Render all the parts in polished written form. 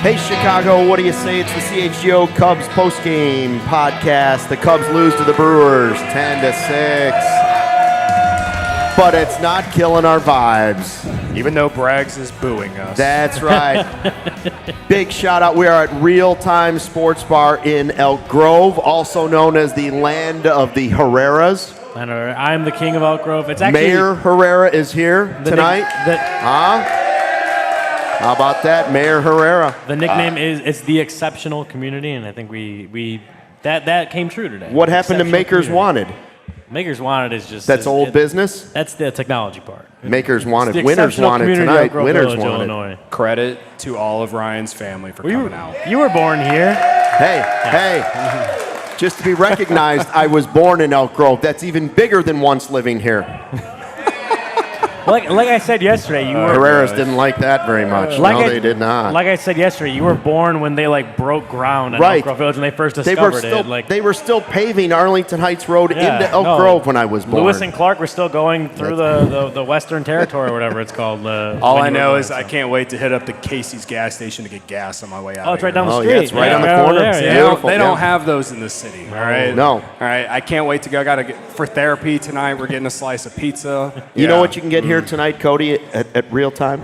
Hey Chicago, what do you say? It's the CHGO Cubs postgame podcast. The Cubs lose to the Brewers 10-6. But it's not killing our vibes. Even though Braggs is booing us. That's right. Big shout out. We are at Real Time Sports Bar in Elk Grove, also known as the land of the Herreras. I'm the king of Elk Grove. It's actually Mayor Herrera is here tonight. How about that, Mayor Herrera? The nickname is it's the exceptional community, and I think we that came true today. What happened to Makers community. Wanted? Makers Wanted is just That's old business. That's the technology part. Makers Wanted. The Winners exceptional wanted community of tonight. Grove Winners Village, wanted. Illinois. Credit to all of Ryan's family for coming out. You were born here. Hey. Just to be recognized, I was born in Elk Grove. That's even bigger than once living here. Like I said yesterday, you were Herreras didn't like that very much. They did not. Like I said yesterday, you were born when they broke ground at Right. Elk Grove Village when they first discovered it. They were still paving Arlington Heights Road into Elk Grove when I was born. Lewis and Clark were still going through the Western Territory or whatever it's called. All I know is I can't wait to hit up the Casey's gas station to get gas on my way out. Oh, it's right down the Oh, street. yeah, it's right on the corner. There, It's yeah. beautiful. They don't have those in this city. All right. No. All right. I can't wait to go. I got to get for therapy tonight. We're getting a slice of pizza. You know what you can get here tonight, Cody, at Real Time?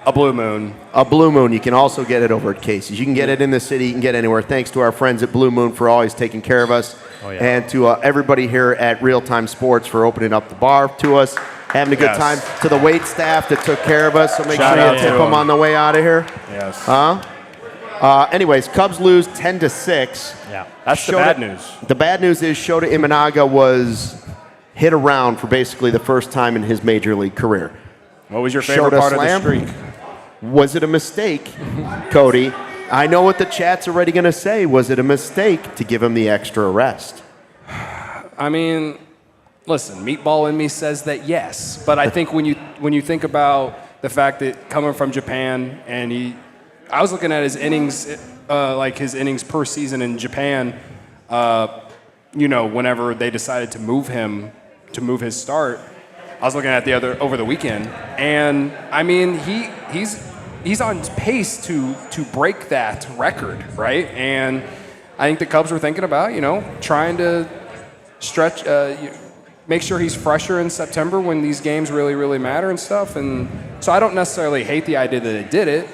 A Blue Moon. A Blue Moon. You can also get it over at Casey's. You can get it in the city. You can get it anywhere. Thanks to our friends at Blue Moon for always taking care of us. Oh, yeah. And to everybody here at Real Time Sports for opening up the bar to us, having a good time. To the wait staff that took care of us, so make Shout sure out you tip to them on the way out of here. Yes. Anyways, Cubs lose 10-6. Yeah. That's the bad news. The bad news is Shota Imanaga was hit around for basically the first time in his major league career. What was your favorite Shota part slam? of the streak? Was it a mistake, Cody? I know what the chat's already going to say. Was it a mistake to give him the extra rest? I mean, listen, meatball in me says that yes, but I think when you think about the fact that coming from Japan and I was looking at his innings, his innings per season in Japan. Whenever they decided to move his start, I was looking at over the weekend, and I mean he's on pace to break that record, right? And I think the Cubs were thinking about trying to stretch, make sure he's fresher in September when these games really, really matter and stuff. And so I don't necessarily hate the idea that they did it.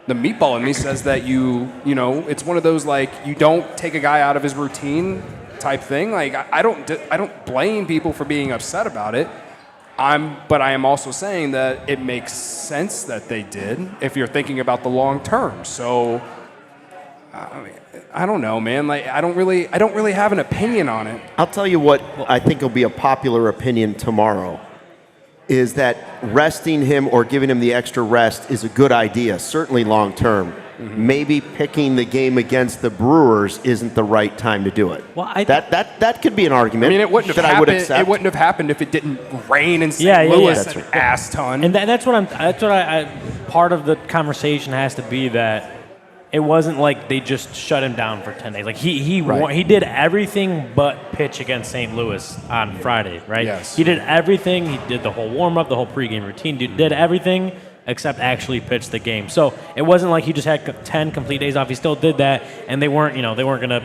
The meatball in me says that it's one of those you don't take a guy out of his routine type thing. I don't blame people for being upset about it. But I am also saying that it makes sense that they did if you're thinking about the long term. So, I don't know, man. I don't really have an opinion on it. I'll tell you what I think will be a popular opinion tomorrow is that resting him or giving him the extra rest is a good idea, certainly long term. Mm-hmm. Maybe picking the game against the Brewers isn't the right time to do it. Well, that could be an argument. I mean, it wouldn't have that happened. I would accept. It wouldn't have happened if it didn't rain in St. Louis an ass ton. And that's what I part of the conversation has to be that it wasn't like they just shut him down for 10 days. He did everything but pitch against St. Louis on Friday, right? Yes. He did everything. He did the whole warm-up, the whole pregame routine, did everything except actually pitch the game. So it wasn't like he just had 10 complete days off. He still did that, and they weren't going to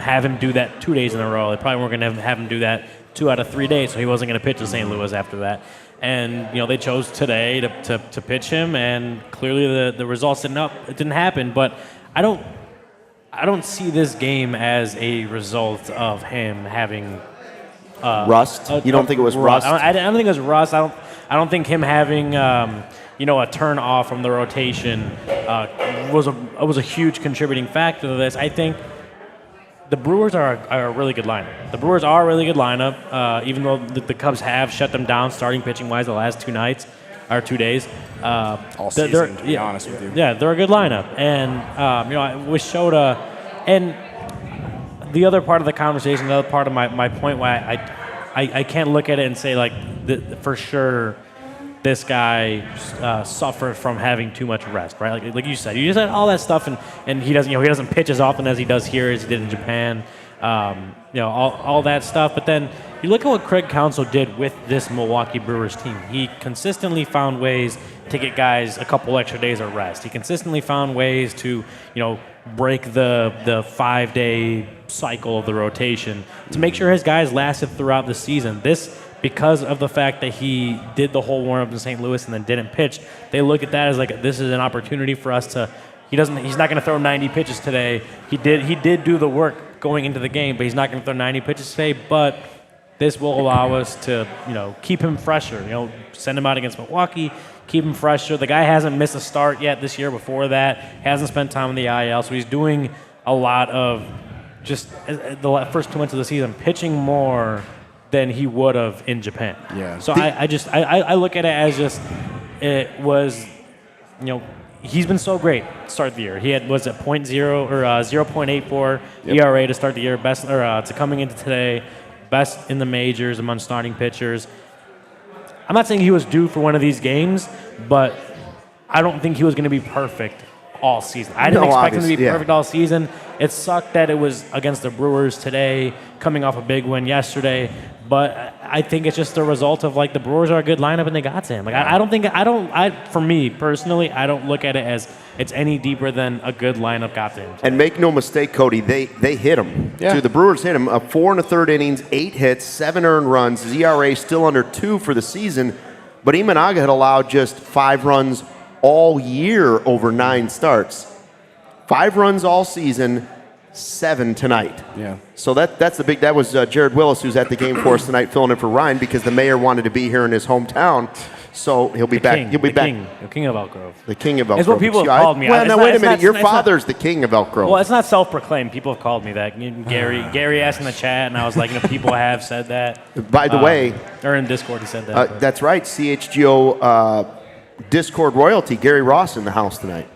have him do that 2 days in a row. They probably weren't going to have him do that 2 out of 3 days, so he wasn't going to pitch to St. Louis after that. And they chose today to pitch him, and clearly the results didn't happen. But I don't see this game as a result of him having rust. You don't think it was rust? I don't think it was rust. I don't think him having a turn off from the rotation was a huge contributing factor to this. I think the Brewers are a really good lineup. The Brewers are a really good lineup, even though the Cubs have shut them down starting pitching-wise the last 2 nights or 2 days. All season, to be honest with you. Yeah, they're a good lineup. And, with Shota, and the other part of the conversation, the other part of my point why I can't look at it and say, like, for sure this guy suffered from having too much rest, right? Like you said all that stuff, and he doesn't pitch as often as he does here as he did in Japan. All that stuff. But then you look at what Craig Counsell did with this Milwaukee Brewers team. He consistently found ways to get guys a couple extra days of rest. He consistently found ways to, break the 5-day cycle of the rotation to make sure his guys lasted throughout the season. This, because of the fact that he did the whole warm-up in St. Louis and then didn't pitch, they look at that as like, this is an opportunity for us to. He's not going to throw 90 pitches today. He did do the work going into the game, but he's not going to throw 90 pitches today. But this will allow us to, keep him fresher. Send him out against Milwaukee, keep him fresher. The guy hasn't missed a start yet this year before that. Hasn't spent time in the IL, so he's doing a lot of just the first 2 months of the season pitching more than he would have in Japan. Yeah. So I look at it as just it was, he's been so great to start the year. He was at 0.0 or 0.84 ERA to start the year, best to coming into today, best in the majors among starting pitchers. I'm not saying he was due for one of these games, but I don't think he was going to be perfect all season. I didn't expect him to be perfect all season. It sucked that it was against the Brewers today, coming off a big win yesterday. But I think it's just a result of, like, the Brewers are a good lineup and they got to him. Like, for me personally, I don't look at it as it's any deeper than a good lineup got to him. And make no mistake, Cody, they hit him. Yeah. The Brewers hit him. 4 1/3 innings, 8 hits, 7 earned runs. His ERA still under 2 for the season. But Imanaga had allowed just 5 runs all year over 9 starts. 5 runs all season, 7 tonight. Yeah. So that's the big. That was Jared Willis, who's at the game for us tonight, filling in for Ryan because the mayor wanted to be here in his hometown. So he'll be back. He'll be back. The king of Elk Grove. The king of Elk Grove. It's what people have called me. Well, now wait a minute. Your father's the king of Elk Grove. Well, it's not self-proclaimed. People have called me that. Gary asked in the chat, and I was like, people have said that. By the way, or in Discord, he said that. that's right. CHGO Discord royalty. Gary Ross in the house tonight.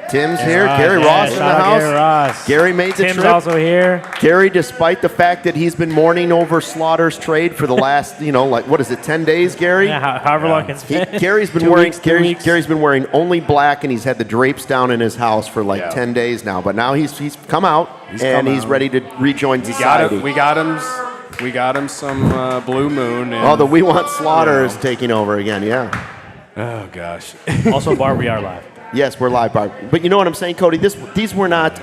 Tim's here. Gary Ross in the house. Gary Ross. Gary made the Tim's trip. also here. Gary, despite the fact that he's been mourning over Slaughter's trade for the last, 10 days, Gary? Yeah, however long it's been. Gary's been 2 wearing weeks, 3 weeks. Gary's been wearing only black, and he's had the drapes down in his house for 10 days now. But now he's come out he's ready to rejoin society. We got him some Blue Moon. And, the We Want Slaughter is taking over again. Yeah. Oh gosh. Also, Barb, we are live. Yes, we're live, Barb. But you know what I'm saying, Cody? These were not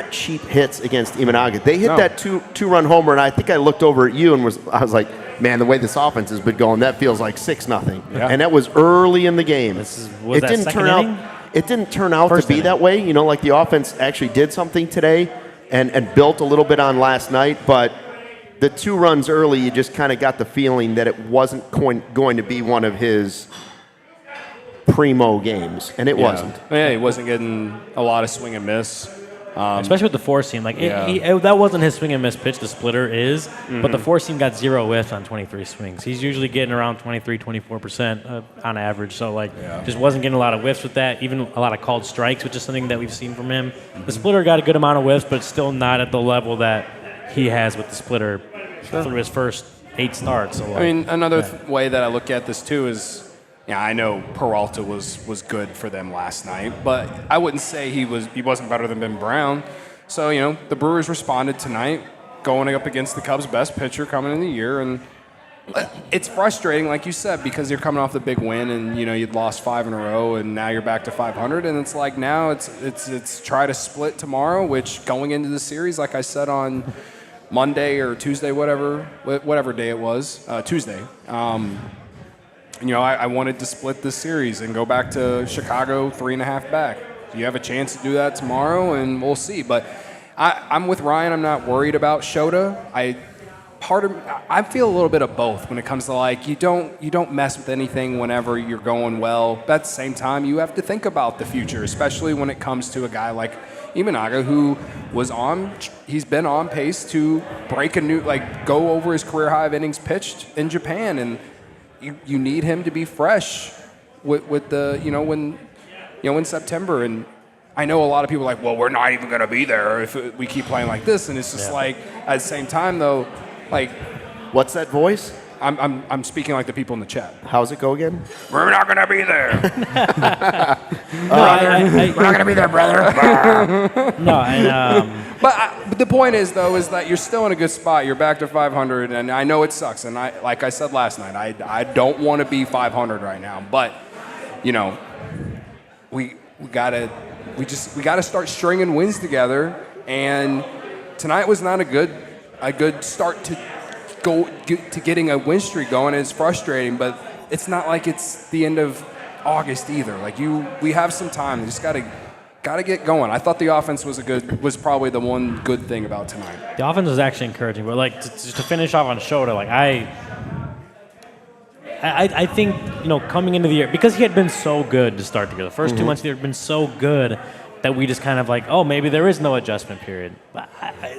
cheap hits against Imanaga. They hit that two-run homer, and I think I looked over at you and I was like, man, the way this offense has been going, that feels like 6-0. Yeah. And that was early in the game. It didn't turn out First to be inning. that way. Like the offense actually did something today and built a little bit on last night, but the 2 runs early, you just kind of got the feeling that it wasn't going to be one of his primo games, and it wasn't. Yeah, he wasn't getting a lot of swing and miss. Especially with the 4-seam. That wasn't his swing and miss pitch, the splitter is, but the 4-seam got 0 whiffs on 23 swings. He's usually getting around 23-24% on average, so just wasn't getting a lot of whiffs with that, even a lot of called strikes, which is something that we've seen from him. The splitter got a good amount of whiffs, but still not at the level that he has with the splitter through his first 8 starts. So another way that I look at this too is, I know Peralta was good for them last night, but I wouldn't say he wasn't better than Ben Brown. So, the Brewers responded tonight, going up against the Cubs' best pitcher coming in the year, and it's frustrating, like you said, because you're coming off the big win, and you'd lost 5 in a row, and now you're back to 500, and it's like now it's try to split tomorrow, which going into the series, like I said on Monday or Tuesday, whatever day it was, Tuesday. I wanted to split this series and go back to Chicago 3.5 back. You have a chance to do that tomorrow, and we'll see. But I'm with Ryan. I'm not worried about Shota. I feel a little bit of both when it comes to you don't mess with anything whenever you're going well. But at the same time, you have to think about the future, especially when it comes to a guy like Imanaga, who he's been on pace to break go over his career high of innings pitched in Japan, and you need him to be fresh with the in September. And I know a lot of people are like, well, we're not even going to be there if we keep playing like this, and it's just like at the same time though, like, what's that voice? I'm speaking like the people in the chat. How's it go again? We're not going to be there. We're not going to be there, brother. No, and But the point is, though, is that you're still in a good spot. You're back to 500, and I know it sucks. And like I said last night, I don't want to be 500 right now. But we gotta start stringing wins together. And tonight was not a good start to getting a win streak going. It's frustrating, but it's not like it's the end of August either. Like we have some time. We just gotta get going. I thought the offense was probably the one good thing about tonight. the offense was actually encouraging. But like just to finish off on Shota, like I think coming into the year, because he had been so good to start the year. The first 2 months he had been so good that we just kind of like, oh, maybe there is no adjustment period. But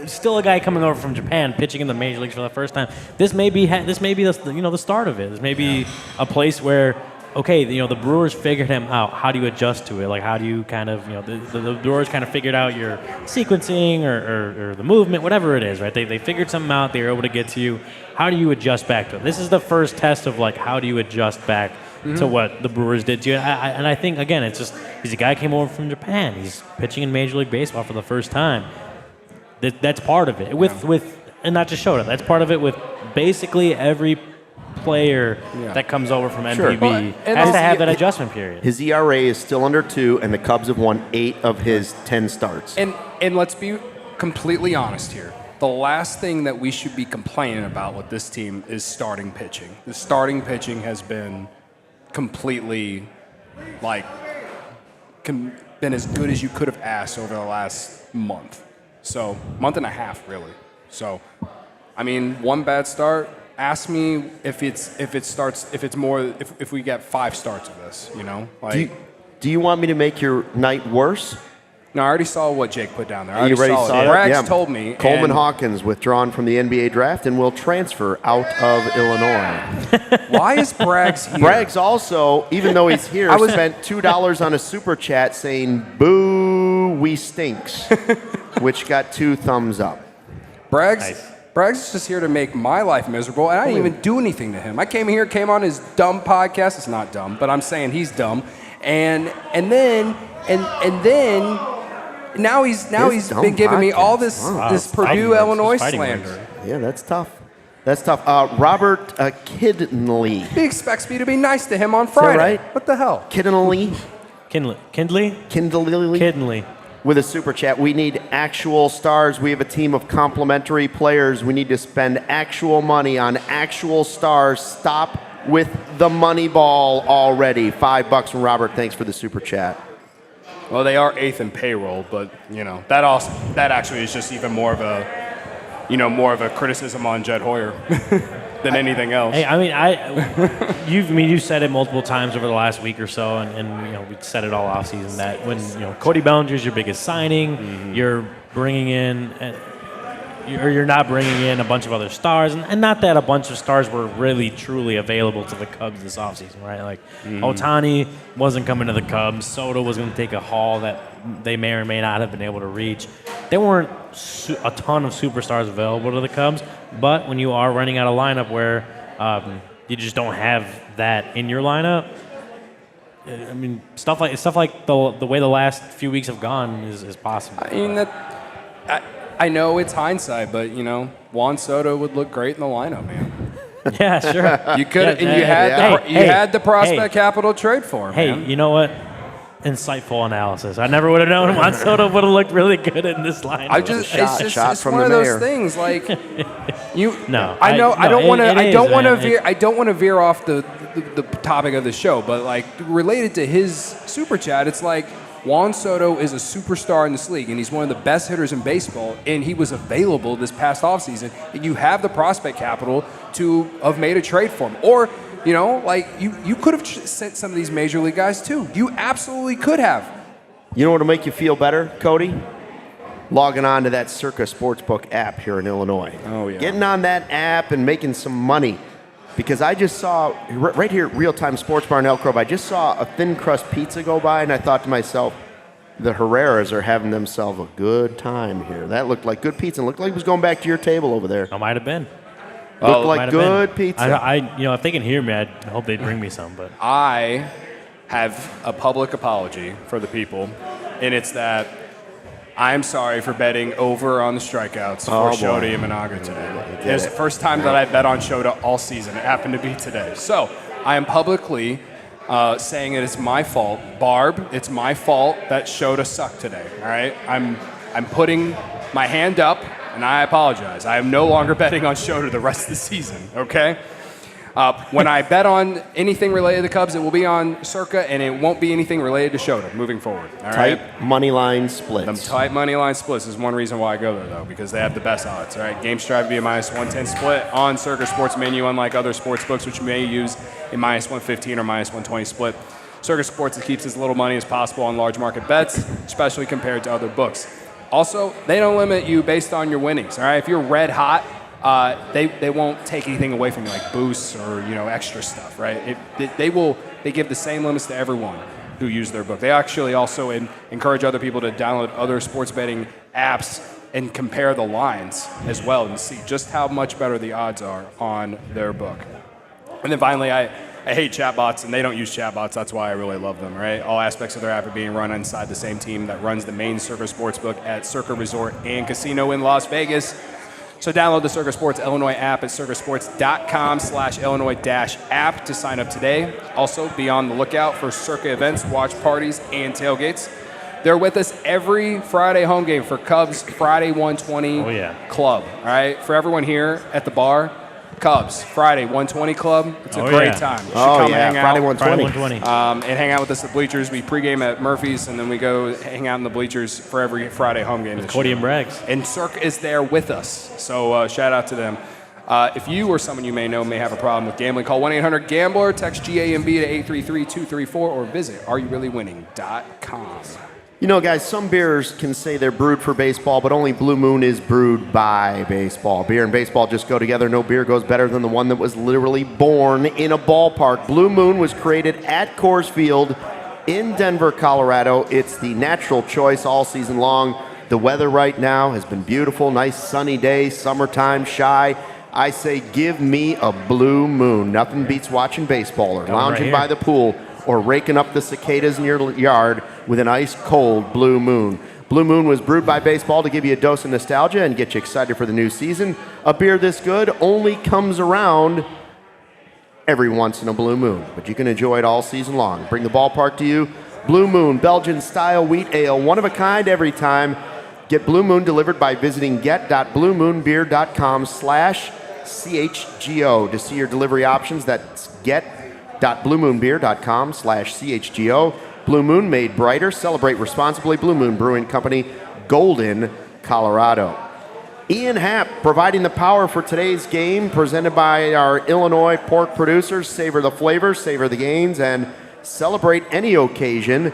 still a guy coming over from Japan, pitching in the major leagues for the first time. This may be the start of it. This may be a place where, okay, the Brewers figured him out. How do you adjust to it? Like, how do you kind of, the Brewers kind of figured out your sequencing or the movement, whatever it is, right? They figured something out. They were able to get to you. How do you adjust back to it? This is the first test of, like, how do you adjust back to what the Brewers did to you. And I think, again, it's just he's a guy who came over from Japan. He's pitching in Major League Baseball for the first time. That's part of it. And not just Shota. That's part of it with basically every player that comes over from NPB has to have that adjustment period. His ERA is still under 2, and the Cubs have won 8 of his 10 starts. And let's be completely honest here. The last thing that we should be complaining about with this team is starting pitching. The starting pitching has been completely, been as good as you could have asked over the last month. So, month and a half, really. So, I mean, one bad start. Ask me if we get 5 starts of this, Do you want me to make your night worse? No, I already saw what Jake put down there. You already saw it? Bragg's told me. Coleman Hawkins withdrawn from the NBA draft and will transfer out of Illinois. Why is Bragg's here? Bragg's also, even though he's here, spent $2 on a super chat saying, "Boo, we stinks," which got 2 thumbs up. Bragg's just here to make my life miserable, and I didn't even do anything to him. I came on his dumb podcast. It's not dumb, but I'm saying he's dumb. And then now he's been giving me all this Purdue Illinois slander. Yeah, that's tough. Robert Kidney. He expects me to be nice to him on Friday. Is that right? What the hell? Kindley. With a super chat. We need actual stars. We have a team of complimentary players. We need to spend actual money on actual stars. Stop with the money ball already. $5 from Robert. Thanks for the super chat. Well, they are 8th in payroll, but that actually is just even more of a criticism on Jed Hoyer than anything else. Hey, I mean, you said it multiple times over the last week or so, and we said it all offseason that when Cody Bellinger is your biggest signing, you're bringing in. You're not bringing in a bunch of other stars, and not that a bunch of stars were really truly available to the Cubs this offseason, right? Like Ohtani wasn't coming to the Cubs. Soto was going to take a haul that they may or may not have been able to reach. There weren't a ton of superstars available to the Cubs, but when you are running out of lineup where you just don't have that in your lineup, I mean, stuff like the way the last few weeks have gone is possible. I mean I know it's hindsight, but Juan Soto would look great in the lineup, man. Yeah, sure. You could, and you had the prospect capital trade for him. Hey, man. You know what? Insightful analysis. I never would have known Juan Soto would have looked really good in this lineup. Shot from one the of mayor. those things. Like No, I don't want to to veer off the topic of the show, but like related to his super chat, it's like. Juan Soto is a superstar in this league, and he's one of the best hitters in baseball, and he was available this past offseason. And you have the prospect capital to have made a trade for him. Or, you could have sent some of these major league guys too. You absolutely could have. You know what will make you feel better, Cody? logging on to that Circa Sportsbook app here in Illinois. Oh, yeah. Getting on that app and making some money. Because I just saw, right here at Real Time Sports Bar in Elk Grove, I just saw a thin crust pizza go by, and I thought to myself, the Herreras are having themselves a good time here. That looked like good pizza. It looked like it was going back to your table over there. I might have been. Looked like good pizza. If they can hear me, I hope they'd bring me some. But I have a public apology for the people, and it's that I'm sorry for betting over on the strikeouts for Shota Imanaga today. It was the first time that I bet on Shota all season. It happened to be today. So I am publicly saying it is my fault. Barb, it's my fault that Shota sucked today. All right? I'm putting my hand up, and I apologize. I am no longer betting on Shota the rest of the season, okay? When I bet on anything related to the Cubs, it will be on Circa, and it won't be anything related to Shota moving forward. All right? Tight money line splits. Them tight money line splits is one reason why I go there, though, because they have the best odds. All right, game strive to be a -110 split on Circa Sports menu, unlike other sports books, which you may use a -115 or -120 split. Circa Sports keeps as little money as possible on large market bets, especially compared to other books. Also, they don't limit you based on your winnings. All right, if you're red hot, they won't take anything away from you, like boosts or extra stuff, right? They give the same limits to everyone who use their book. They actually also encourage other people to download other sports betting apps and compare the lines as well and see just how much better the odds are on their book. And then finally, I hate chatbots, and they don't use chatbots. That's why I really love them, right? All aspects of their app are being run inside the same team that runs the main Circa Sportsbook at Circa Resort and Casino in Las Vegas. So download the Circa Sports Illinois app at circasports.com/Illinois-app to sign up today. Also, be on the lookout for Circa events, watch parties, and tailgates. They're with us every Friday home game for Cubs Friday 120 Club. All right, for everyone here at the bar, Cubs Friday 120 Club. It's a great time. You should come hang out. Friday 120. And hang out with us at the bleachers. We pregame at Murphy's, and then we go hang out in the bleachers for every Friday home game. Cody and Braggs. And Circa is there with us, so shout out to them. If you or someone you may know may have a problem with gambling, call 1-800-GAMBLER, text GAMB to 833-234, or visit areyoureallywinning.com. You know, guys, some beers can say they're brewed for baseball, but only Blue Moon is brewed by baseball. Beer and baseball just go together. No beer goes better than the one that was literally born in a ballpark. Blue Moon was created at Coors Field in Denver, Colorado. It's the natural choice all season long. The weather right now has been beautiful. Nice sunny day, summertime, shy. I say give me a Blue Moon. Nothing beats watching baseball or lounging by the pool or raking up the cicadas in your yard with an ice-cold Blue Moon. Blue Moon was brewed by baseball to give you a dose of nostalgia and get you excited for the new season. A beer this good only comes around every once in a blue moon, but you can enjoy it all season long. Bring the ballpark to you. Blue Moon, Belgian-style wheat ale, one of a kind every time. Get Blue Moon delivered by visiting get.bluemoonbeer.com/CHGO to see your delivery options. That's get.bluemoonbeer.com/CHGO. Blue Moon, made brighter. Celebrate responsibly. Blue Moon Brewing Company, Golden, Colorado. Ian Happ providing the power for today's game, presented by our Illinois pork producers. Savor the flavors, savor the gains, and celebrate any occasion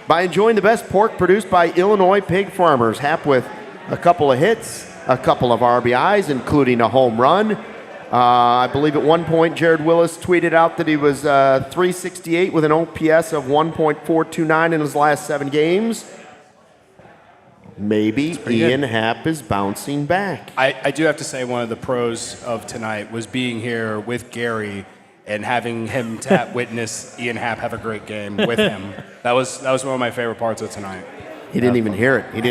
by enjoying the best pork produced by Illinois pig farmers. Happ with a couple of hits, a couple of RBIs, including a home run. I believe at one point Jared Willis tweeted out that he was 368 with an OPS of 1.429 in his last 7 games. Maybe Ian Happ is bouncing back. I do have to say one of the pros of tonight was being here with Gary and having him witness Ian Happ have a great game with him. That was one of my favorite parts of tonight. He didn't even hear it. He's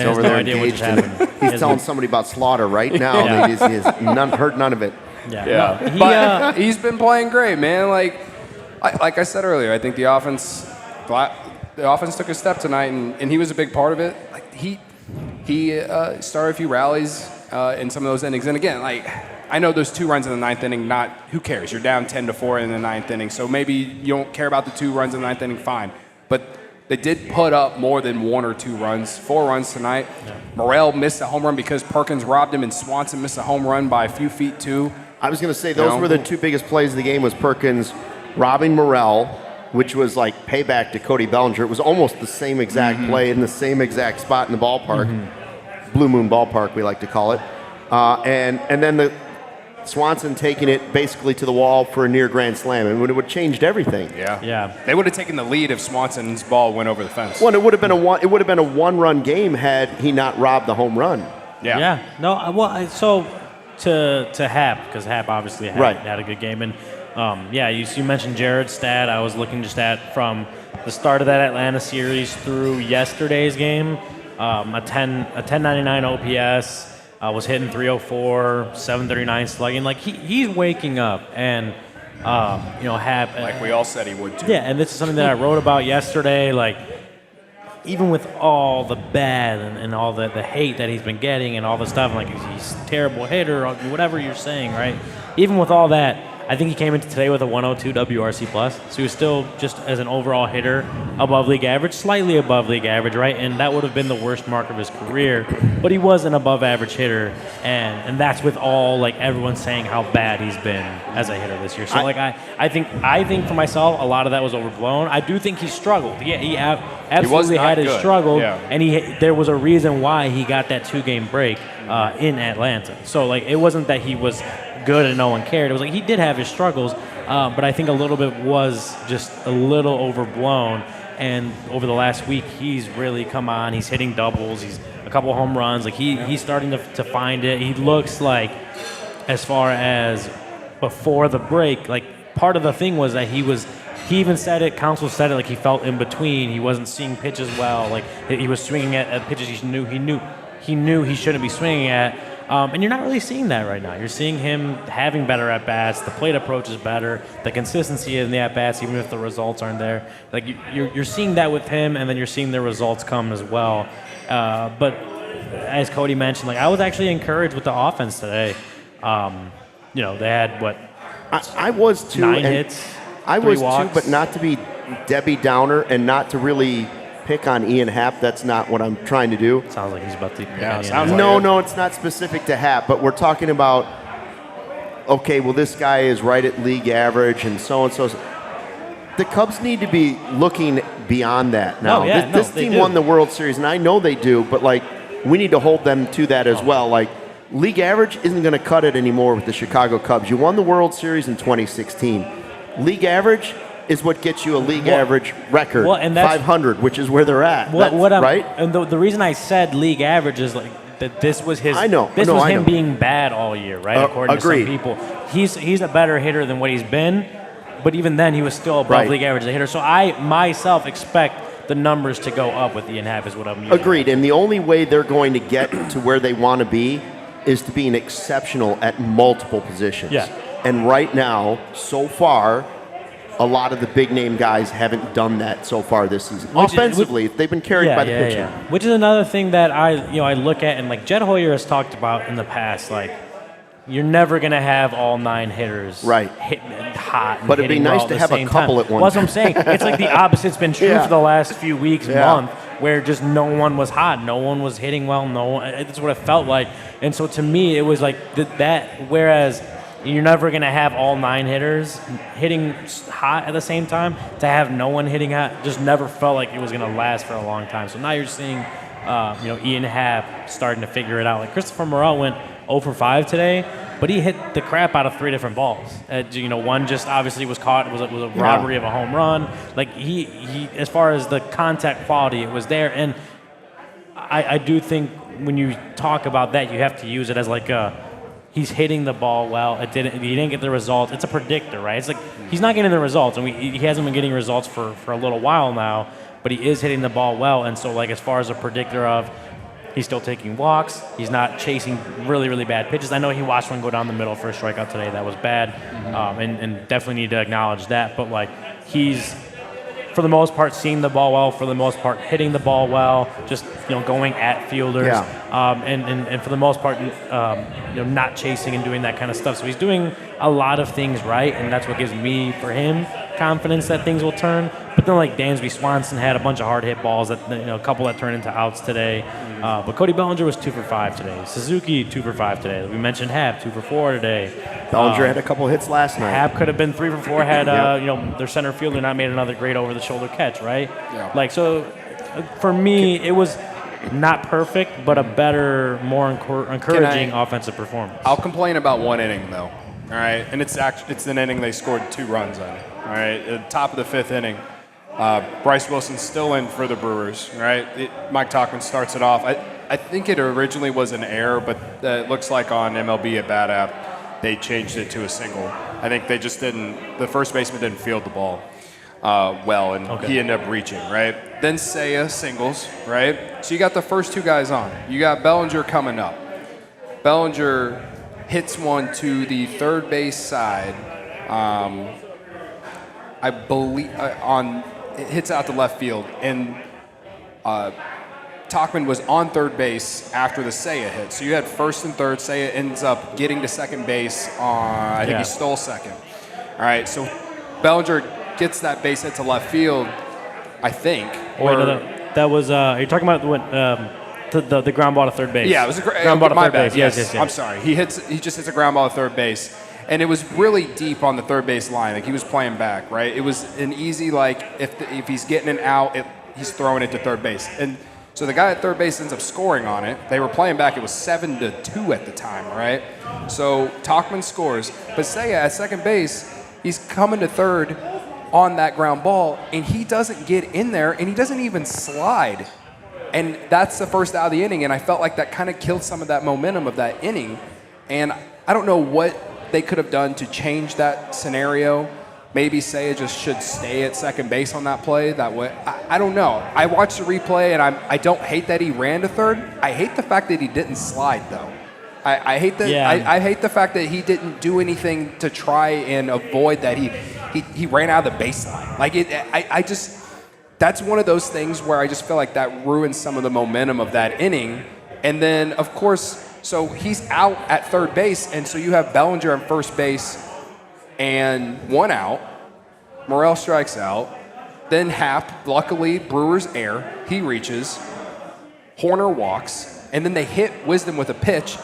over there engaged in it. He's telling somebody about Slaughter right now. He's heard none of it. But he's been playing great, man. Like I said earlier, I think the offense took a step tonight, and he was a big part of it. Like he started a few rallies in some of those innings. And again, I know those 2 runs in the 9th inning. Who cares? You're down 10-4 in the 9th inning, so maybe you don't care about the 2 runs in the 9th inning. Fine, but they did put up more than 1 or 2 runs, 4 runs tonight. Yeah. Morel missed a home run because Perkins robbed him, and Swanson missed a home run by a few feet too. I was going to say those were the 2 biggest plays of the game, was Perkins robbing Morel which was like payback to Cody Bellinger. It was almost the same exact play in the same exact spot in the ballpark, Blue Moon Ballpark, we like to call it. And then the Swanson taking it basically to the wall for a near grand slam, and it would have changed everything. Yeah. They would have taken the lead if Swanson's ball went over the fence. Well, it would have been a one-run game had he not robbed the home run. Yeah. No, well, so to Happ, because Happ obviously had a good game. And, you mentioned Jared's stat. I was looking just at from the start of that Atlanta series through yesterday's game, a 1099 OPS, was hitting 304, 739 slugging. Like, he's waking up. And, Happ. Like we all said he would, too. Yeah, and this is something that I wrote about yesterday. Like, even with all the bad and all the hate that he's been getting and all the stuff, like he's a terrible hitter, or whatever you're saying, right? Even with all that, I think he came into today with a 102 WRC+. So he was still, just as an overall hitter, above league average, slightly above league average, right? And that would have been the worst mark of his career. But he was an above average hitter, and that's with all, like, everyone saying how bad he's been as a hitter this year. So, I think for myself, a lot of that was overblown. I do think he struggled. Yeah, he absolutely had his struggle, and there was a reason why he got that 2-game break in Atlanta. So, like, it wasn't that he was good and no one cared. It was like he did have his struggles, but I think a little bit was just a little overblown. And over the last week, he's really come on. He's hitting doubles. He's a couple home runs. Like he's starting to find it. He looks like, as far as before the break, like part of the thing was that he even said it, Counsell said it, like he felt in between. He wasn't seeing pitches well. Like he was swinging at pitches he knew he shouldn't be swinging at. And you're not really seeing that right now. You're seeing him having better at-bats. The plate approach is better. The consistency in the at-bats, even if the results aren't there. Like you're seeing that with him, and then you're seeing the results come as well. But as Cody mentioned, like I was actually encouraged with the offense today. They had what? I was too. 9 hits. I 3 was walks. too, but not to be Debbie Downer and not to really pick on Ian Happ. That's not what I'm trying to do. Sounds like he's about to. No, it's not specific to Happ, but we're talking about, okay, well, this guy is right at league average and so and so. The Cubs need to be looking beyond that now. This team won the World Series, and I know they do, but like we need to hold them to that as well. Like league average isn't going to cut it anymore with the Chicago Cubs. You won the World Series in 2016. League average is what gets you a league average record, 500, which is where they're at. Right? And the reason I said league average is like that this was his. I know. This was him being bad all year, right? According to some people, he's a better hitter than what he's been, but even then he was still above league average as a hitter. So I myself expect the numbers to go up with Ian Happ is what I'm using. Agreed. And the only way they're going to get to where they want to be is to be an exceptional at multiple positions. Yeah. And right now, so far, a lot of the big-name guys haven't done that so far this season. Offensively, they've been carried by the pitcher. Yeah. Which is another thing that I look at, and like Jed Hoyer has talked about in the past, like you're never going to have all 9 hitters hitting hot. But it'd be nice to have a couple at once. Well, that's what I'm saying. It's like the opposite's been true for the last few weeks, month, where just no one was hot. No one was hitting well. That's what it felt like. And so to me, it was like that, whereas you're never going to have all 9 hitters hitting hot at the same time. To have no one hitting hot just never felt like it was going to last for a long time. So now you're seeing, Ian Happ starting to figure it out. Like Christopher Morel went 0 for 5 today, but he hit the crap out of 3 different balls. One just obviously was caught. It was a robbery of a home run. Like he, as far as the contact quality, it was there. And I do think when you talk about that, you have to use it as like he's hitting the ball well. He didn't get the results. It's a predictor, right? It's like he's not getting the results, and he hasn't been getting results for a little while now. But he is hitting the ball well, and so like as far as a predictor of, he's still taking walks. He's not chasing really, really bad pitches. I know he watched one go down the middle for a strikeout today. That was bad, and definitely need to acknowledge that. But like he's, for the most part, seeing the ball well. For the most part, hitting the ball well. Just going at fielders, and for the most part, not chasing and doing that kind of stuff. So he's doing a lot of things right, and that's what gives me, for him, confidence that things will turn. But then like Dansby, Swanson had a bunch of hard hit balls that a couple that turned into outs today. But Cody Bellinger was 2 for 5 today. Suzuki 2 for 5 today. We mentioned Happ 2 for 4 today. Bellinger had a couple hits last night. Happ could have been 3 for 4 had their center fielder not made another great over the shoulder catch, right? Yeah. Like so, for me, it was not perfect, but a better, more encouraging offensive performance. I'll complain about one inning though. All right, and it's an inning they scored 2 runs on. All right, at the top of the 5th inning, Bryce Wilson's still in for the Brewers. Right, Mike Tauchman starts it off. I think it originally was an error, but it looks like on MLB at Bat App they changed it to a single. I think they just didn't. The first baseman didn't field the ball well, and he ended up reaching. Right, then Seiya singles. Right, so you got the first 2 guys on. You got Bellinger coming up. Bellinger hits one to the third base side. I believe it hits out to left field, and Tauchman was on third base after the Seiya hit. So you had first and third. Seiya ends up getting to second base. I think he stole second. All right, so Bellinger gets that base hit to left field, I think. That was you're talking about what? The ground ball to third base. Yeah, it was a ground ball to third base. Yes. I'm sorry. He just hits a ground ball to third base, and it was really deep on the third base line. Like he was playing back, right? It was an easy if he's getting an out, he's throwing it to third base, and so the guy at third base ends up scoring on it. They were playing back. It was 7-2 at the time, right? So Tauchman scores, but Seiya at second base, he's coming to third on that ground ball, and he doesn't get in there, and he doesn't even slide. And that's the first out of the inning, and I felt like that kind of killed some of that momentum of that inning. And I don't know what they could have done to change that scenario. Maybe Seiya just should stay at second base on that play. That way, I don't know. I watched the replay, and I don't hate that he ran to third. I hate the fact that he didn't slide, though. I hate that. Yeah. I hate the fact that he didn't do anything to try and avoid that. He ran out of the baseline. Like I just. That's one of those things where I just feel like that ruins some of the momentum of that inning. And then, of course, so he's out at third base, and so you have Bellinger on first base and 1 out. Morel strikes out. Then Happ, luckily, Brewers air. He reaches. Horner walks. And then they hit Wisdom with a pitch,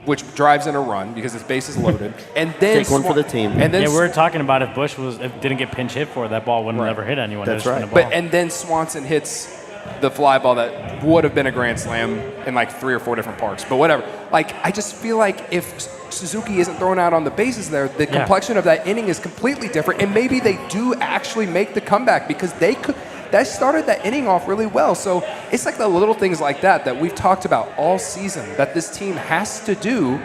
which drives in a run because his base is loaded. And then take one for the team. And then we were talking about if Bush didn't get pinch hit for it, that ball wouldn't ever hit anyone. That's right. And then Swanson hits the fly ball that would have been a grand slam in like 3 or 4 different parks. But whatever. Like I just feel like if Suzuki isn't thrown out on the bases there, the complexion of that inning is completely different. And maybe they do actually make the comeback because they could. That started that inning off really well. So it's like the little things like that we've talked about all season that this team has to do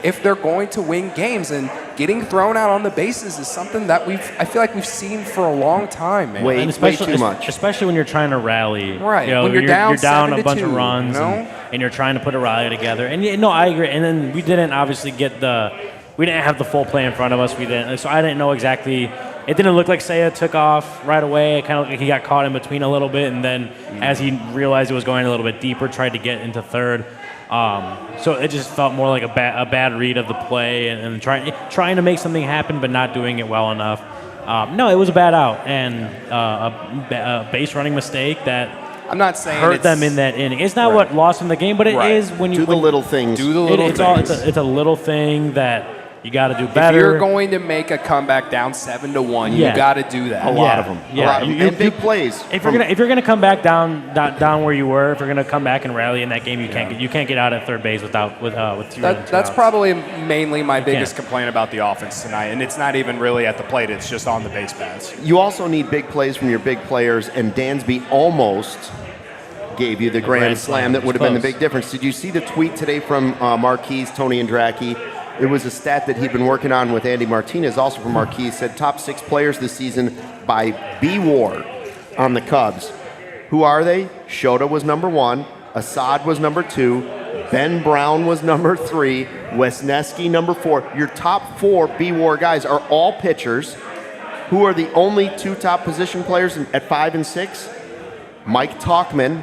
if they're going to win games. And getting thrown out on the bases is something that I feel like we've seen for a long time, man. Way too much. Especially when you're trying to rally. Right. You know, when you're down a bunch of 7-2, runs and you're trying to put a rally together. And I agree. And then we didn't obviously we didn't have the full play in front of us. So I didn't know exactly. It didn't look like Seiya took off right away. It kind of looked like he got caught in between a little bit, and then as he realized it was going a little bit deeper, tried to get into third. So it just felt more like a bad read of the play and trying to make something happen, but not doing it well enough. No, it was a bad out and a base running mistake that I'm not saying hurt them in that inning. It's not what lost them the game, but it is when you do the little things. Do the little things. It's a little thing that. You got to do better. If you're going to make a comeback down 7-1, you got to do that. A lot of them. Yeah. And big plays. If you're gonna come back down where you were, if you're gonna come back and rally in that game, you can't get out at third base with 2 That's probably mainly my biggest complaint about the offense tonight, and it's not even really at the plate; it's just on the base paths. You also need big plays from your big players, and Dansby almost gave you the grand slam that would have been the big difference. Did you see the tweet today from Marquise, Tony Andracki? It was a stat that he'd been working on with Andy Martinez, also from Marquise, said top 6 players this season by B-WAR on the Cubs. Who are they? Shota was number 1, Assad was number 2, Ben Brown was number 3, Wesneski number 4. Your top 4 B-WAR guys are all pitchers. Who are the only 2 top position players at 5 and 6? Mike Tauchman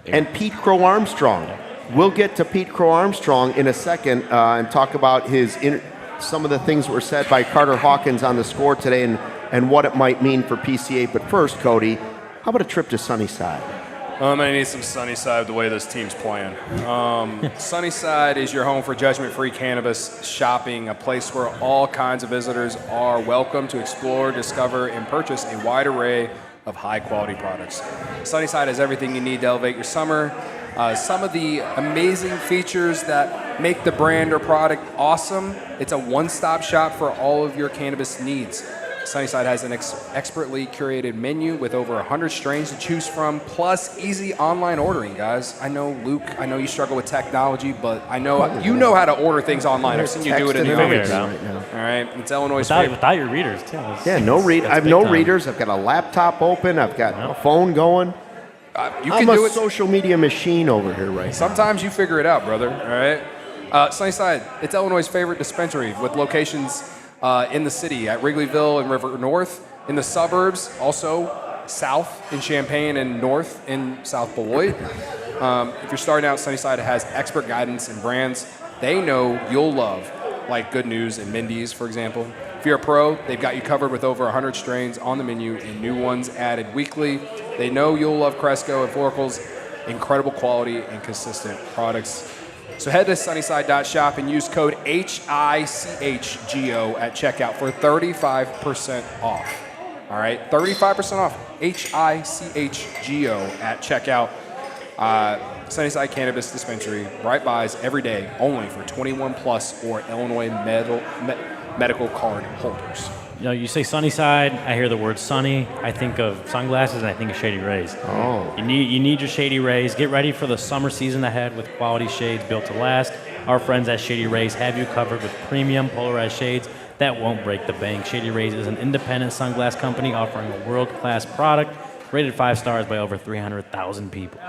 and Pete Crow-Armstrong. We'll get to Pete Crow-Armstrong in a second and talk about his some of the things that were said by Carter Hawkins on the score today and what it might mean for PCA. But first, Cody, how about a trip to Sunnyside? I'm going to need some Sunnyside the way this team's playing. Sunnyside is your home for judgment-free cannabis shopping, a place where all kinds of visitors are welcome to explore, discover, and purchase a wide array of high-quality products. Sunnyside has everything you need to elevate your summer. Some of the amazing features that make the brand or product awesome. It's a one-stop shop for all of your cannabis needs. Sunnyside has an expertly curated menu with over 100 strains to choose from, plus easy online ordering, guys. I know, Luke, I know you struggle with technology, but I know you know how to order things online. I've seen you do it in the office. Right now. All right, it's Illinois' Without your readers, too. Yeah, I have no readers. I've got a laptop open. I've got a phone going. You I'm can do a it. social media machine over here right now. Sometimes you figure it out, brother. All right. Sunnyside, it's Illinois' favorite dispensary with locations in the city at Wrigleyville and River North, in the suburbs, also south in Champaign and north in South Beloit. If you're starting out, Sunnyside has expert guidance and brands they know you'll love, like Good News and Mindy's, for example. If you're a pro, they've got you covered with over 100 strains on the menu and new ones added weekly. They know you'll love Cresco and Florical's incredible quality and consistent products. So head to sunnyside.shop and use code HICHGO at checkout for 35% off. All right, 35% off, HICHGO at checkout. Sunnyside Cannabis Dispensary, right buys every day, only for 21 plus or Illinois medical card holders. You know, you say Sunnyside, I hear the word sunny, I think of sunglasses, and I think of Shady Rays. Oh. You need your Shady Rays. Get ready for the summer season ahead with quality shades built to last. Our friends at Shady Rays have you covered with premium polarized shades that won't break the bank. Shady Rays is an independent sunglass company offering a world-class product rated 5 stars by over 300,000 people.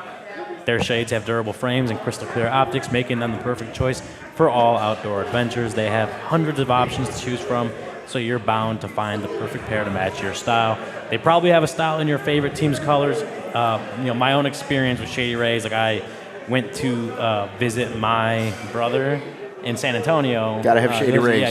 Their shades have durable frames and crystal clear optics, making them the perfect choice for all outdoor adventures. They have hundreds of options to choose from, so you're bound to find the perfect pair to match your style. They probably have a style in your favorite team's colors. My own experience with Shady Rays, like I went to visit my brother in San Antonio. Gotta have Shady Rays. Yeah,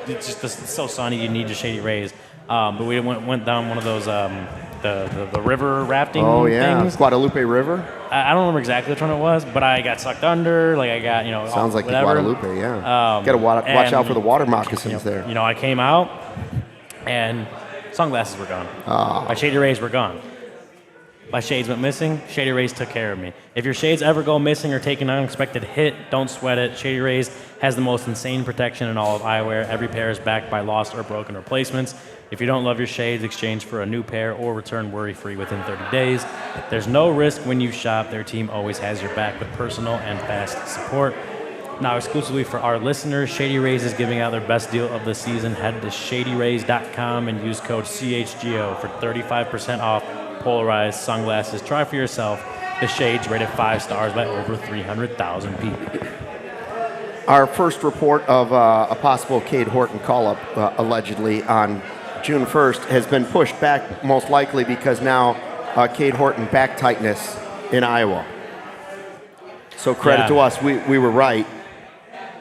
it's so sunny, you need your Shady Rays. But we went down one of those the river rafting things. Guadalupe River. I don't remember exactly which one it was, but I got sucked under. Like I got sounds like whatever. the Guadalupe. Yeah. Got to watch out for the water moccasins there. I came out and sunglasses were gone. Oh. My Shady Rays were gone. My shades went missing. Shady Rays took care of me. If your shades ever go missing or take an unexpected hit, don't sweat it. Shady Rays has the most insane protection in all of eyewear. Every pair is backed by lost or broken replacements. If you don't love your shades, exchange for a new pair or return worry-free within 30 days. There's no risk when you shop. Their team always has your back with personal and fast support. Now, exclusively for our listeners, Shady Rays is giving out their best deal of the season. Head to shadyrays.com and use code CHGO for 35% off polarized sunglasses. Try for yourself the shades rated 5 stars by over 300,000 people. Our first report of a possible Cade Horton call-up, allegedly, on June 1st has been pushed back, most likely because now Cade Horton back tightness in Iowa. So credit to us, we were right,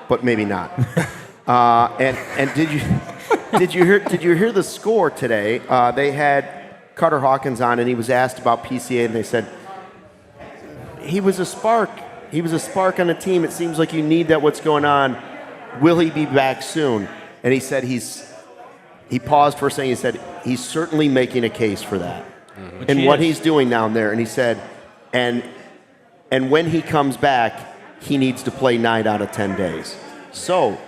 but maybe not. And did you hear the score today? They had Carter Hawkins on, and he was asked about PCA, and they said he was a spark. He was a spark on the team. It seems like you need that. What's going on? Will he be back soon? And he said he paused for a second. He said he's certainly making a case for that. Mm-hmm. And what he's doing down there. And he said, and when he comes back, he needs to play 9 out of 10 days. So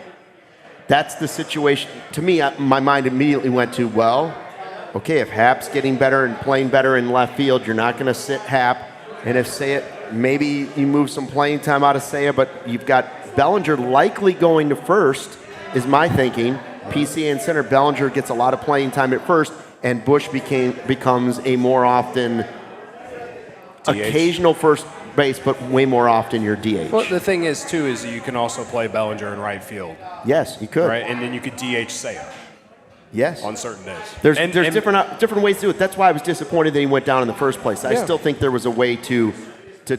that's the situation. To me, my mind immediately went to, well, okay, if Happ's getting better and playing better in left field, you're not going to sit Happ. And if maybe you move some playing time out of Seiya, but you've got Bellinger likely going to first, is my thinking. PCA and center, Bellinger gets a lot of playing time at first, and Bush becomes a more often occasional first base, but way more often your DH. Well, the thing is, too, is you can also play Bellinger in right field. Yes, you could. Right, and then you could DH Seiya. Yes. On certain days. There's different ways to do it. That's why I was disappointed that he went down in the first place. I still think there was a way to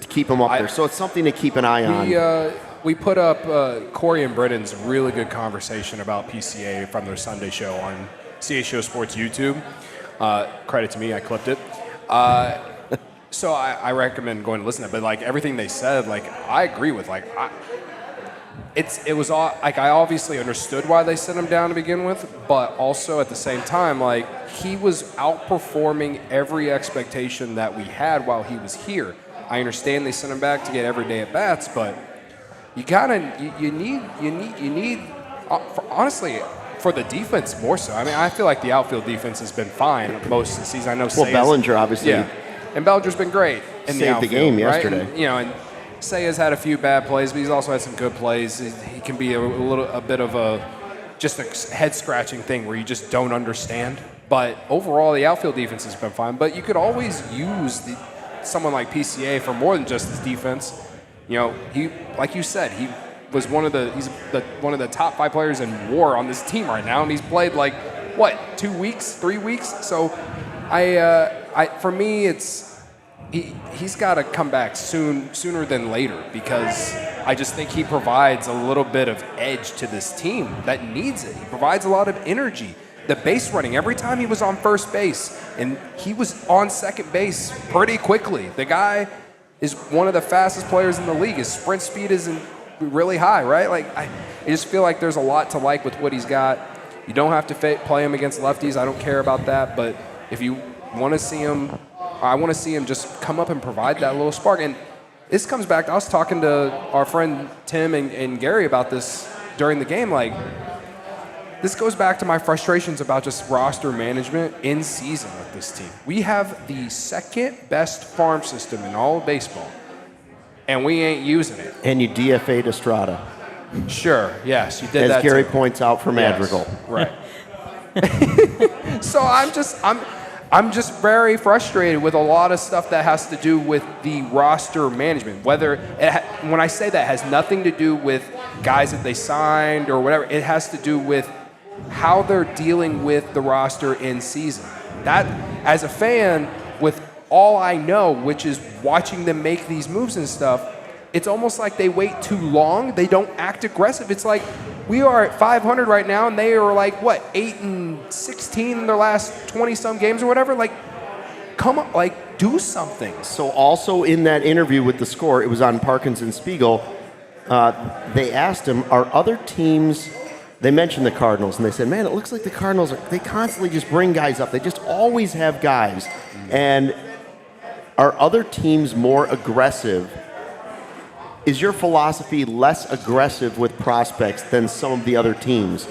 keep him up there. So it's something to keep an eye on. we put up Corey and Brennan's really good conversation about PCA from their Sunday show on CHGO Sports YouTube. Credit to me, I clipped it. So I recommend going to listen to it. But like everything they said, like I agree with. Like it was all like I obviously understood why they sent him down to begin with, but also at the same time, like he was outperforming every expectation that we had while he was here. I understand they sent him back to get everyday at bats, but you need honestly for the defense more so. I mean, I feel like the outfield defense has been fine most of the season. I know. Well, Bellinger obviously. Yeah, and Bellinger's been great in saved the outfield, the game right? yesterday. And, and Seiya's had a few bad plays, but he's also had some good plays. He can be a bit of just a head scratching thing where you just don't understand. But overall, the outfield defense has been fine. But you could always use someone like PCA for more than just his defense. He, like you said, he was one of the top 5 players in WAR on this team right now, and he's played 2 weeks, 3 weeks. So, for me, he's got to come back sooner than later, because I just think he provides a little bit of edge to this team that needs it. He provides a lot of energy. The base running, every time he was on first base, and he was on second base pretty quickly. The guy is one of the fastest players in the league. His sprint speed isn't really high, right? I just feel like there's a lot to like with what he's got. You don't have to play him against lefties. I don't care about that. But if you want to see him, I want to see him just come up and provide that little spark. And this comes back to, I was talking to our friend Tim and Gary about this during the game. This goes back to my frustrations about just roster management in season with this team. We have the second best farm system in all of baseball, and we ain't using it. And you DFA'd Estrada. Sure, yes, you did as that. As Gary too. points out for Madrigal. Yes, right. So I'm just very frustrated with a lot of stuff that has to do with the roster management. When I say that, has nothing to do with guys that they signed or whatever. It has to do with how they're dealing with the roster in season. That, as a fan, with all I know, which is watching them make these moves and stuff, it's almost like they wait too long. They don't act aggressive. It's like we are at 500 right now, and they are 8-16 in their last 20-some games or whatever. Come on, do something. So also in that interview with the Score, it was on Parkins and Spiegel, they asked him, are other teams... They mentioned the Cardinals, and they said, man, it looks like the Cardinals, they constantly just bring guys up. They just always have guys. And are other teams more aggressive? Is your philosophy less aggressive with prospects than some of the other teams?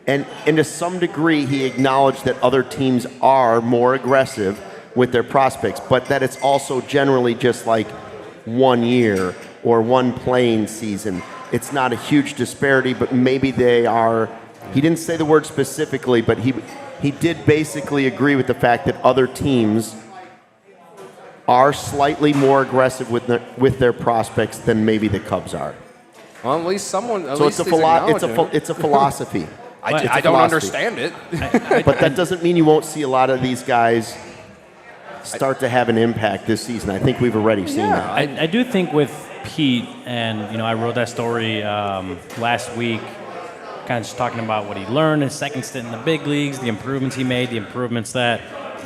And to some degree, he acknowledged that other teams are more aggressive with their prospects, but that it's also generally just 1 year or one playing season. It's not a huge disparity, but maybe they are. He didn't say the word specifically, but he did basically agree with the fact that other teams are slightly more aggressive with their prospects than maybe the Cubs are. Well, at least someone. So it's a philosophy. I don't understand it. But that doesn't mean you won't see a lot of these guys start to have an impact this season. I think we've already seen that. I do think with Pete, and I wrote that story last week, kind of just talking about what he learned in his second stint in the big leagues, the improvements he made, the improvements that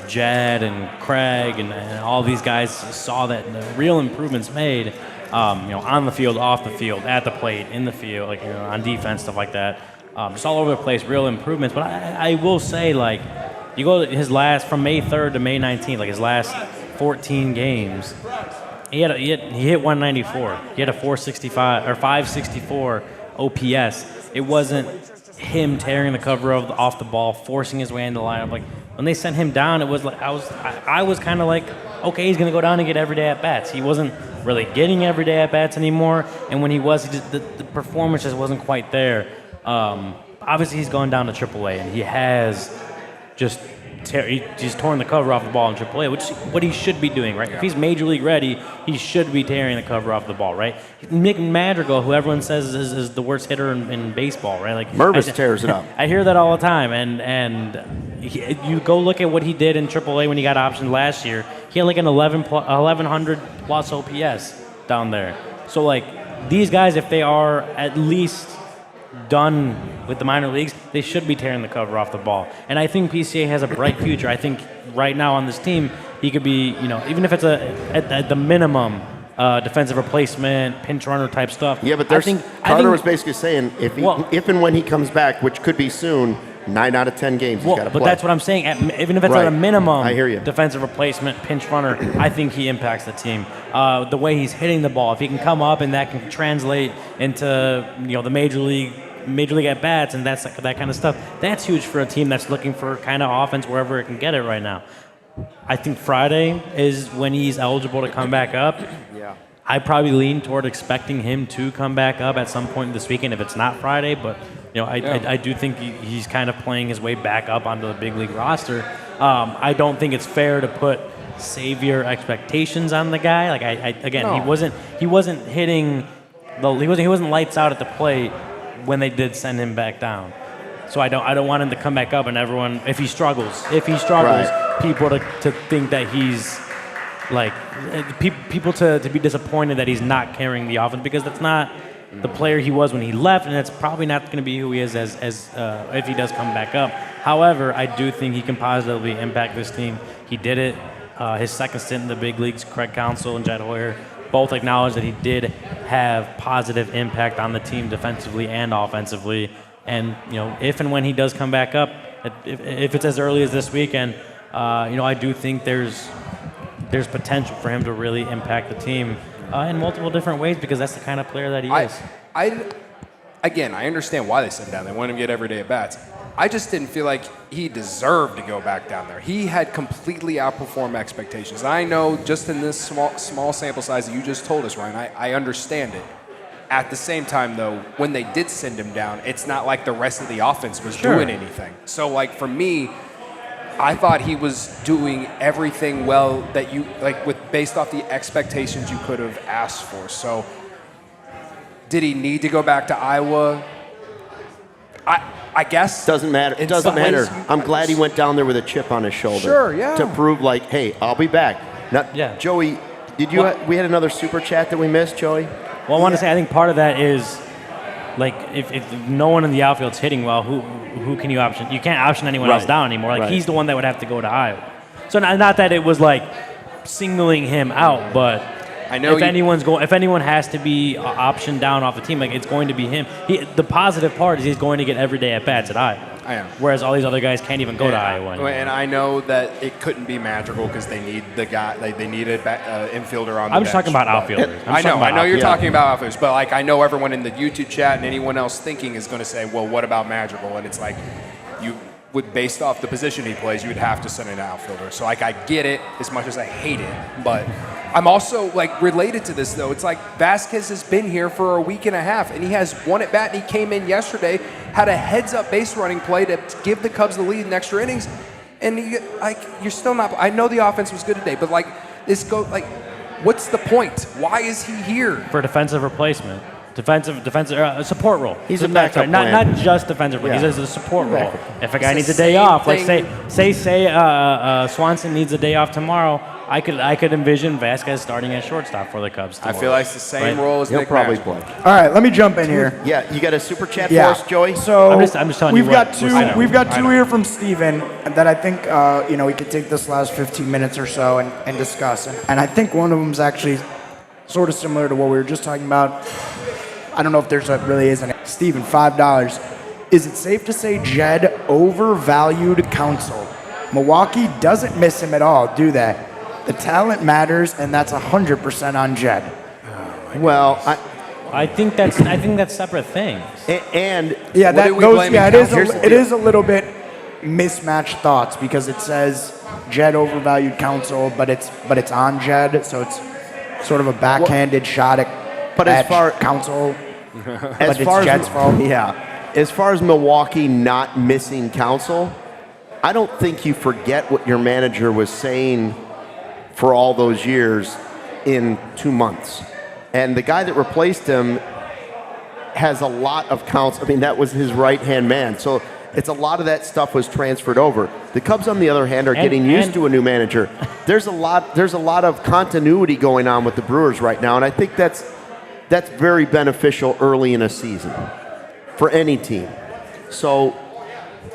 Jed and Craig and all these guys saw, that the real improvements made, on the field, off the field, at the plate, in the field, on defense, stuff like that. Just all over the place, real improvements. But I will say, you go to his last, from May 3rd to May 19th, his last 14 games, he hit 194. He had a 465 or 564 OPS. It wasn't him tearing the cover off the ball, forcing his way into the lineup. When they sent him down, it was I was kind of okay, he's gonna go down and get everyday at bats. He wasn't really getting everyday at bats anymore, and when he was, the performance just wasn't quite there. Obviously, he's gone down to AAA, and he has just he's torn the cover off the ball in AAA, which is what he should be doing, right? Yeah. If he's major league ready, he should be tearing the cover off the ball, right? Nick Madrigal, who everyone says is the worst hitter in baseball, right? Mervis tears it up. I hear that all the time, and you go look at what he did in AAA when he got optioned last year. He had an 1100 plus OPS down there. So these guys, if they are at least done with the minor leagues, they should be tearing the cover off the ball. And I think PCA has a bright future. I think right now on this team, he could be, even if it's at the minimum, defensive replacement, pinch runner type stuff. Yeah, but Carter was basically saying if and when he comes back, which could be soon, 9 out of 10 games he's got to play. But that's what I'm saying. Even if it's at a minimum, I hear you. Defensive replacement, pinch runner, I think he impacts the team. The way he's hitting the ball, if he can come up and that can translate into the major league at bats and that kind of stuff, that's huge for a team that's looking for kind of offense wherever it can get it right now. I think Friday is when he's eligible to come back up. Yeah. I probably lean toward expecting him to come back up at some point this weekend if it's not Friday, but I do think he's kind of playing his way back up onto the big league roster. I don't think it's fair to put savior expectations on the guy. He wasn't hitting he wasn't lights out at the plate when they did send him back down. So I don't want him to come back up and everyone if he struggles, Right. people to think that he's like people to be disappointed that he's not carrying the offense, because that's not the player he was when he left, and it's probably not going to be who he is as if he does come back up. However, I do think he can positively impact this team. He did it. His second stint in the big leagues, Craig Counsell and Jed Hoyer both acknowledged that he did have positive impact on the team defensively and offensively. And if and when he does come back up, if it's as early as this weekend, I do think there's potential for him to really impact the team in multiple different ways, because that's the kind of player that he is. I understand why they sent him down. They want him to get everyday at bats. I just didn't feel like he deserved to go back down there. He had completely outperformed expectations. I know just in this small sample size that you just told us, Ryan, I understand it. At the same time, though, when they did send him down, it's not like the rest of the offense was doing anything. So, for me, I thought he was doing everything well that you based off the expectations you could have asked for. So, did he need to go back to Iowa? I guess doesn't matter. It doesn't matter. I'm glad he went down there with a chip on his shoulder. Sure, yeah. To prove hey, I'll be back. Now, yeah. Joey, we had another super chat that we missed, Joey? Well, I want to say I think part of that is if no one in the outfield's hitting well, who can you option? You can't option anyone else down anymore. He's the one that would have to go to Iowa. So not that it was singling him out, but I know if anyone has to be optioned down off the team, it's going to be him. The positive part is he's going to get every day at bats at Iowa. I am. Whereas all these other guys can't even go to Iowa anymore. And I know that it couldn't be magical because they need the guy. They need an infielder on the bench. I'm just talking about outfielders. I know you're talking about outfielders, but I know everyone in the YouTube chat and anyone else thinking is going to say, well, what about magical? And it's based off the position he plays, you would have to send an outfielder. So I get it as much as I hate it, but I'm also related to this though. It's Vasquez has been here for a week and a half, and he has one at bat, and he came in yesterday, had a heads-up base running play to give the Cubs the lead in extra innings, and you're still not. I know the offense was good today, but what's the point? Why is he here? For defensive replacement. Defensive support role. He's a backup plan. Not just defensive role. He's a support role. If a guy needs a day off, say Swanson needs a day off tomorrow, I could envision Vasquez starting at shortstop for the Cubs tomorrow. I feel it's the same role as He'll Nick probably Nashville. play. All right, let me jump in here. Yeah, you got a super chat for us, Joey? So I'm just telling you we've got two here from Steven that I think we could take this last 15 minutes or so and discuss. And I think one of them is actually sort of similar to what we were just talking about. I don't know if really is an Steven, $5. Is it safe to say Jed overvalued Counsell? Milwaukee doesn't miss him at all, do they? The talent matters, and that's 100% on Jed. Well, I think that's separate things. And it is a little bit mismatched thoughts because it says Jed overvalued Counsell, but it's on Jed, so it's sort of a backhanded shot at Counsell. As far as Milwaukee not missing Counsell, I don't think you forget what your manager was saying for all those years in 2 months. And the guy that replaced him has a lot of Counsell. I mean, that was his right-hand man. So it's a lot of that stuff was transferred over. The Cubs, on the other hand, are getting used to a new manager. There's a lot of continuity going on with the Brewers right now, and I think that's That's very beneficial early in a season for any team. So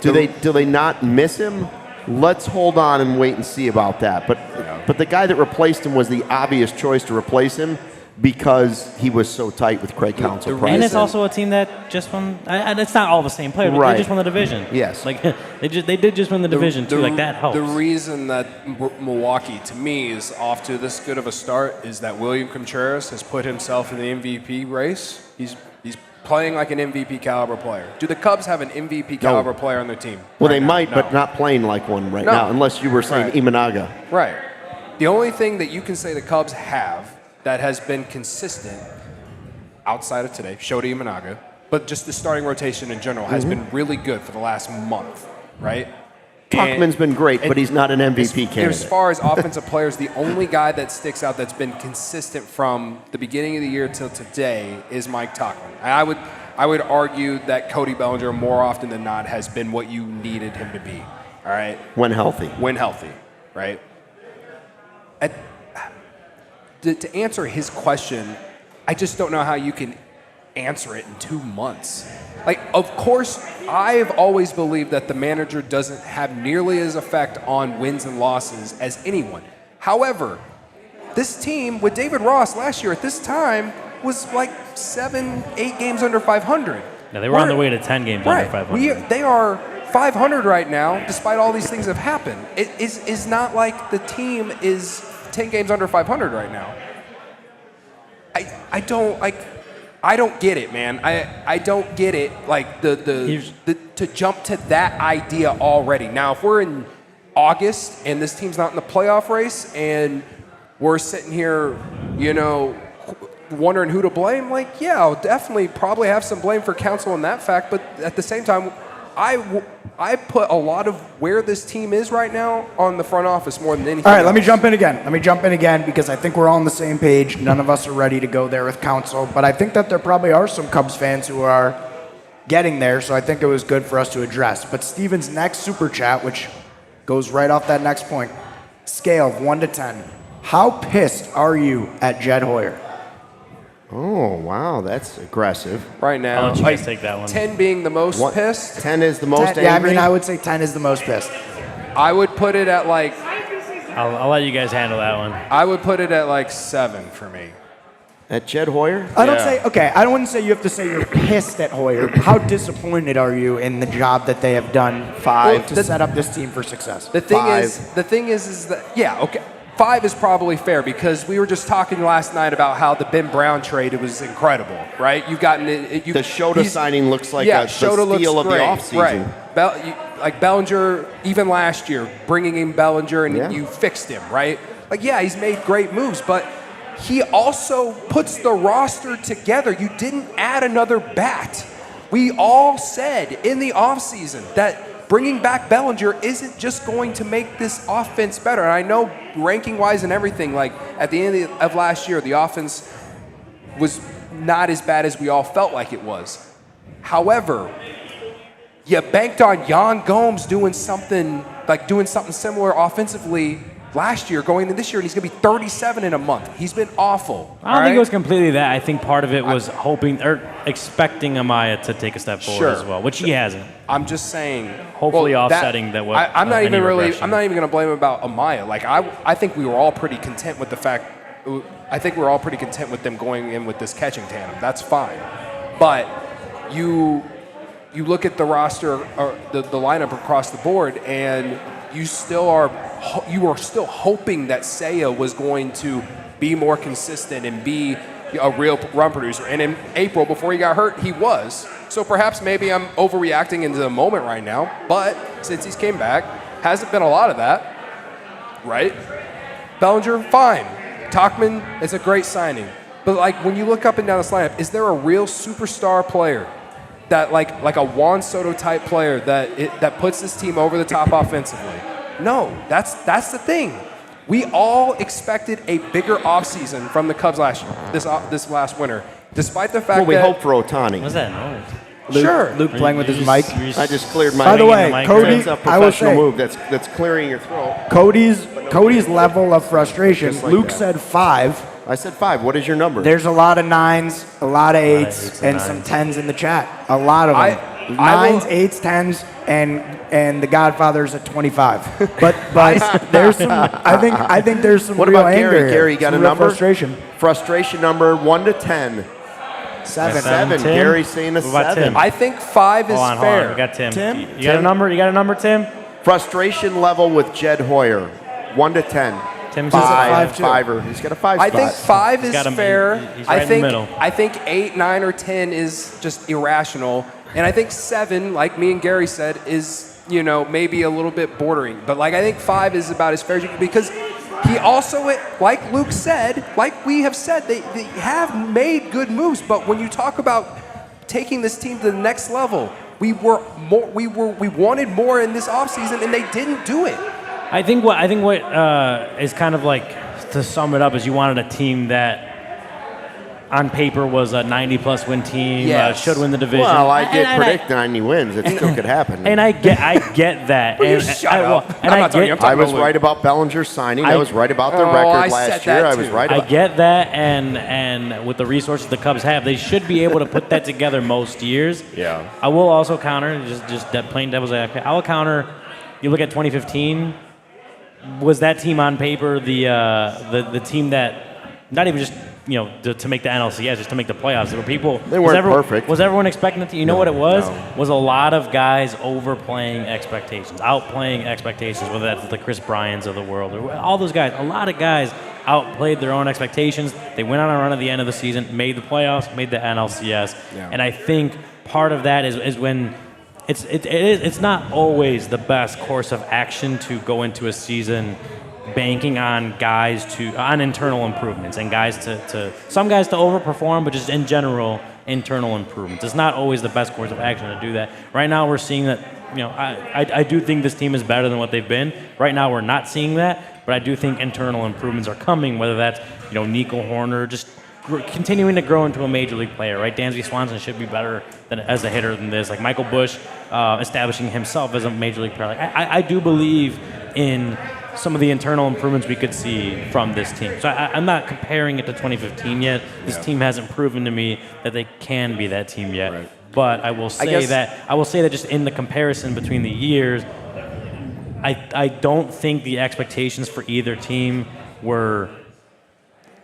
do they not miss him? Let's hold on and wait and see about that. But the guy that replaced him was the obvious choice to replace him because he was so tight with Craig Counsell. And it's also a team that just won. And it's not all the same players, but Right. they just won the division. Yes. Like they did just win the division too. Like that helps. The reason that Milwaukee, to me, is off to this good of a start is that William Contreras has put himself in the MVP race. He's playing like an MVP caliber player. Do the Cubs have an MVP caliber player on their team? Well, right they now? might, No. but not playing like one right No. now, unless you were saying Right. Imanaga. Right. The only thing that you can say the Cubs have that has been consistent outside of today, Shota Imanaga, but just the starting rotation in general has been really good for the last month, right? Tuchman's been great, but he's not an MVP As candidate. far as offensive players, the only guy that sticks out that's been consistent from the beginning of the year till today is Mike Tuchman. And I would argue that Cody Bellinger more often than not has been what you needed him to be. All right, When healthy. when healthy, right? To answer his question, I just don't know how you can answer it in 2 months. Like, of course, I've always believed that the manager doesn't have nearly as effect on wins and losses as anyone. However, this team with David Ross last year at this time was like 7, 8 games under 500. Yeah, they were on the way to 10 games under Right. 500. They are 500 right now, despite all these things have happened. It is not like the team is 10 games under 500 right now. I don't get it, man. I don't get it. Like to jump to that idea already. Now, if we're in August and this team's not in the playoff race and we're sitting here, wondering who to blame, like, yeah, I'll definitely probably have some blame for Counsell in that fact. But at the same time, I put a lot of where this team is right now on the front office more than anything. All right, let me else. jump in again because I think we're all on the same page. None of us are ready to go there with Counsell, but I think that there probably are some Cubs fans who are getting there, so I think it was good for us to address. But Steven's next super chat, which goes right off that next point, scale of 1 to 10. How pissed are you at Jed Hoyer? Oh, wow, that's aggressive. Right now, I'll let you guys take that one. 10 being the most pissed. 10 is the most 10, yeah, I angry? mean, I would say 10 is the most pissed. I would put it at like I'll let you guys handle that one. I would put it at like 7 for me. At Jed Hoyer? I don't Yeah. say, okay, I wouldn't say you have to say you're pissed at Hoyer. How disappointed are you in the job that they have done 5 to set up this team for success? The thing 5. is that yeah, okay. 5 is probably fair because we were just talking last night about how the Ben Brown trade, it was incredible, right? You've gotten it. The Shota signing looks like yeah, the Shota looks steal of the great, offseason. right? Like Bellinger, even last year, bringing in Bellinger and Yeah. you fixed him, right? Like, yeah, he's made great moves, but he also puts the roster together. You didn't add another bat. We all said in the offseason that bringing back Bellinger isn't just going to make this offense better. And I know ranking-wise and everything, like at the end of last year, the offense was not as bad as we all felt like it was. However, you banked on Yan Gomes doing something similar offensively last year, going into this year, and he's going to be 37 in a month. He's been awful. I don't think it was completely that. I think part of it was hoping or expecting Amaya to take a step forward Sure. as well, which he hasn't. I'm just saying. Hopefully offsetting that what- I'm not any even really. regression. I'm not even going to blame him about Amaya. Like I think we were all pretty content with the fact. I think we're all pretty content with them going in with this catching tandem. That's fine. But you look at the roster or the lineup across the board, and you are still hoping that Seiya was going to be more consistent and be a real run producer. And in April, before he got hurt, he was. So perhaps maybe I'm overreacting into the moment right now. But since he's came back, hasn't been a lot of that, right? Bellinger, fine. Tauchman, it's a great signing. But like when you look up and down this lineup, is there a real superstar player that like a Juan Soto type player that puts this team over the top offensively? No, that's the thing. We all expected a bigger offseason from the Cubs last year, this last winter, despite the fact Well, we that hope for Ohtani. What's that noise? sure. Luke playing with his mic. I just cleared my By the Bringing way, the mic Cody, That's a I will professional say, move. That's clearing your throat. Cody's level of frustration. Just like Luke that. said 5. I said 5. What is your number? There's a lot of 9s, a lot of 8s, eights and and some nines. 10s in the chat. A lot of them. 9s, 8s, 10s, and the Godfather's at 25. But there's some. I think there's some What real about anger Gary? here. Gary, you got Some a real number? Frustration. Frustration number 1 to 10. 7. 7. Tim? Gary's saying a What about 7. Tim? I think 5 is Hold on, fair. We got Tim. Tim? You got a number? You got a number, Tim? Frustration level with Jed Hoyer, 1 to 10. Tim says 5. 5 too. 5er. He's got a 5 I spot. think 5 is got him- fair. he's right in the middle. I think 8, 9, or 10 is just irrational, and I think 7, like me and Gary said, is maybe a little bit bordering. But I think 5 is about as fair as you can, because he also, like Luke said, like we have said, they have made good moves. But when you talk about taking this team to the next level, we wanted more in this offseason, and they didn't do it. I think what is kind of like, to sum it up, is you wanted a team that on paper was a 90-plus win team, Yes. should win the division. Well, I did And predict 90 wins. It still could happen. And I get that. Will you and shut I, well, up? and I'm I not talking- get, I'm talking I was about right about Bellinger signing. I was right about the I record said last that year. I was too. right I about get that, and with the resources the Cubs have, they should be able to put that together most years. Yeah. I will also counter, just that plain devil's advocate. I will counter. You look at 2015. Was that team on paper the team that, not even just to make the NLCS, just to make the playoffs? There were people. They weren't perfect. Was everyone expecting it? You know what it was? No. Was a lot of guys overplaying expectations, outplaying expectations. Whether that's the Chris Bryans of the world or all those guys. A lot of guys outplayed their own expectations. They went on a run at the end of the season, made the playoffs, made the NLCS, and I think part of that is when. It's not always the best course of action to go into a season banking on guys on internal improvements and guys some guys to overperform, but just in general internal improvements. It's not always the best course of action to do that. Right now we're seeing that. I do think this team is better than what they've been. Right now we're not seeing that, but I do think internal improvements are coming. Whether that's Nico Horner just continuing to grow into a major league player, right? Dansby Swanson should be better as a hitter than this. Like Michael Busch establishing himself as a major league player. Like I do believe in some of the internal improvements we could see from this team. So I'm not comparing it to 2015 yet. This team hasn't proven to me that they can be that team yet. Right. But I will say that just in the comparison between the years, I don't think the expectations for either team were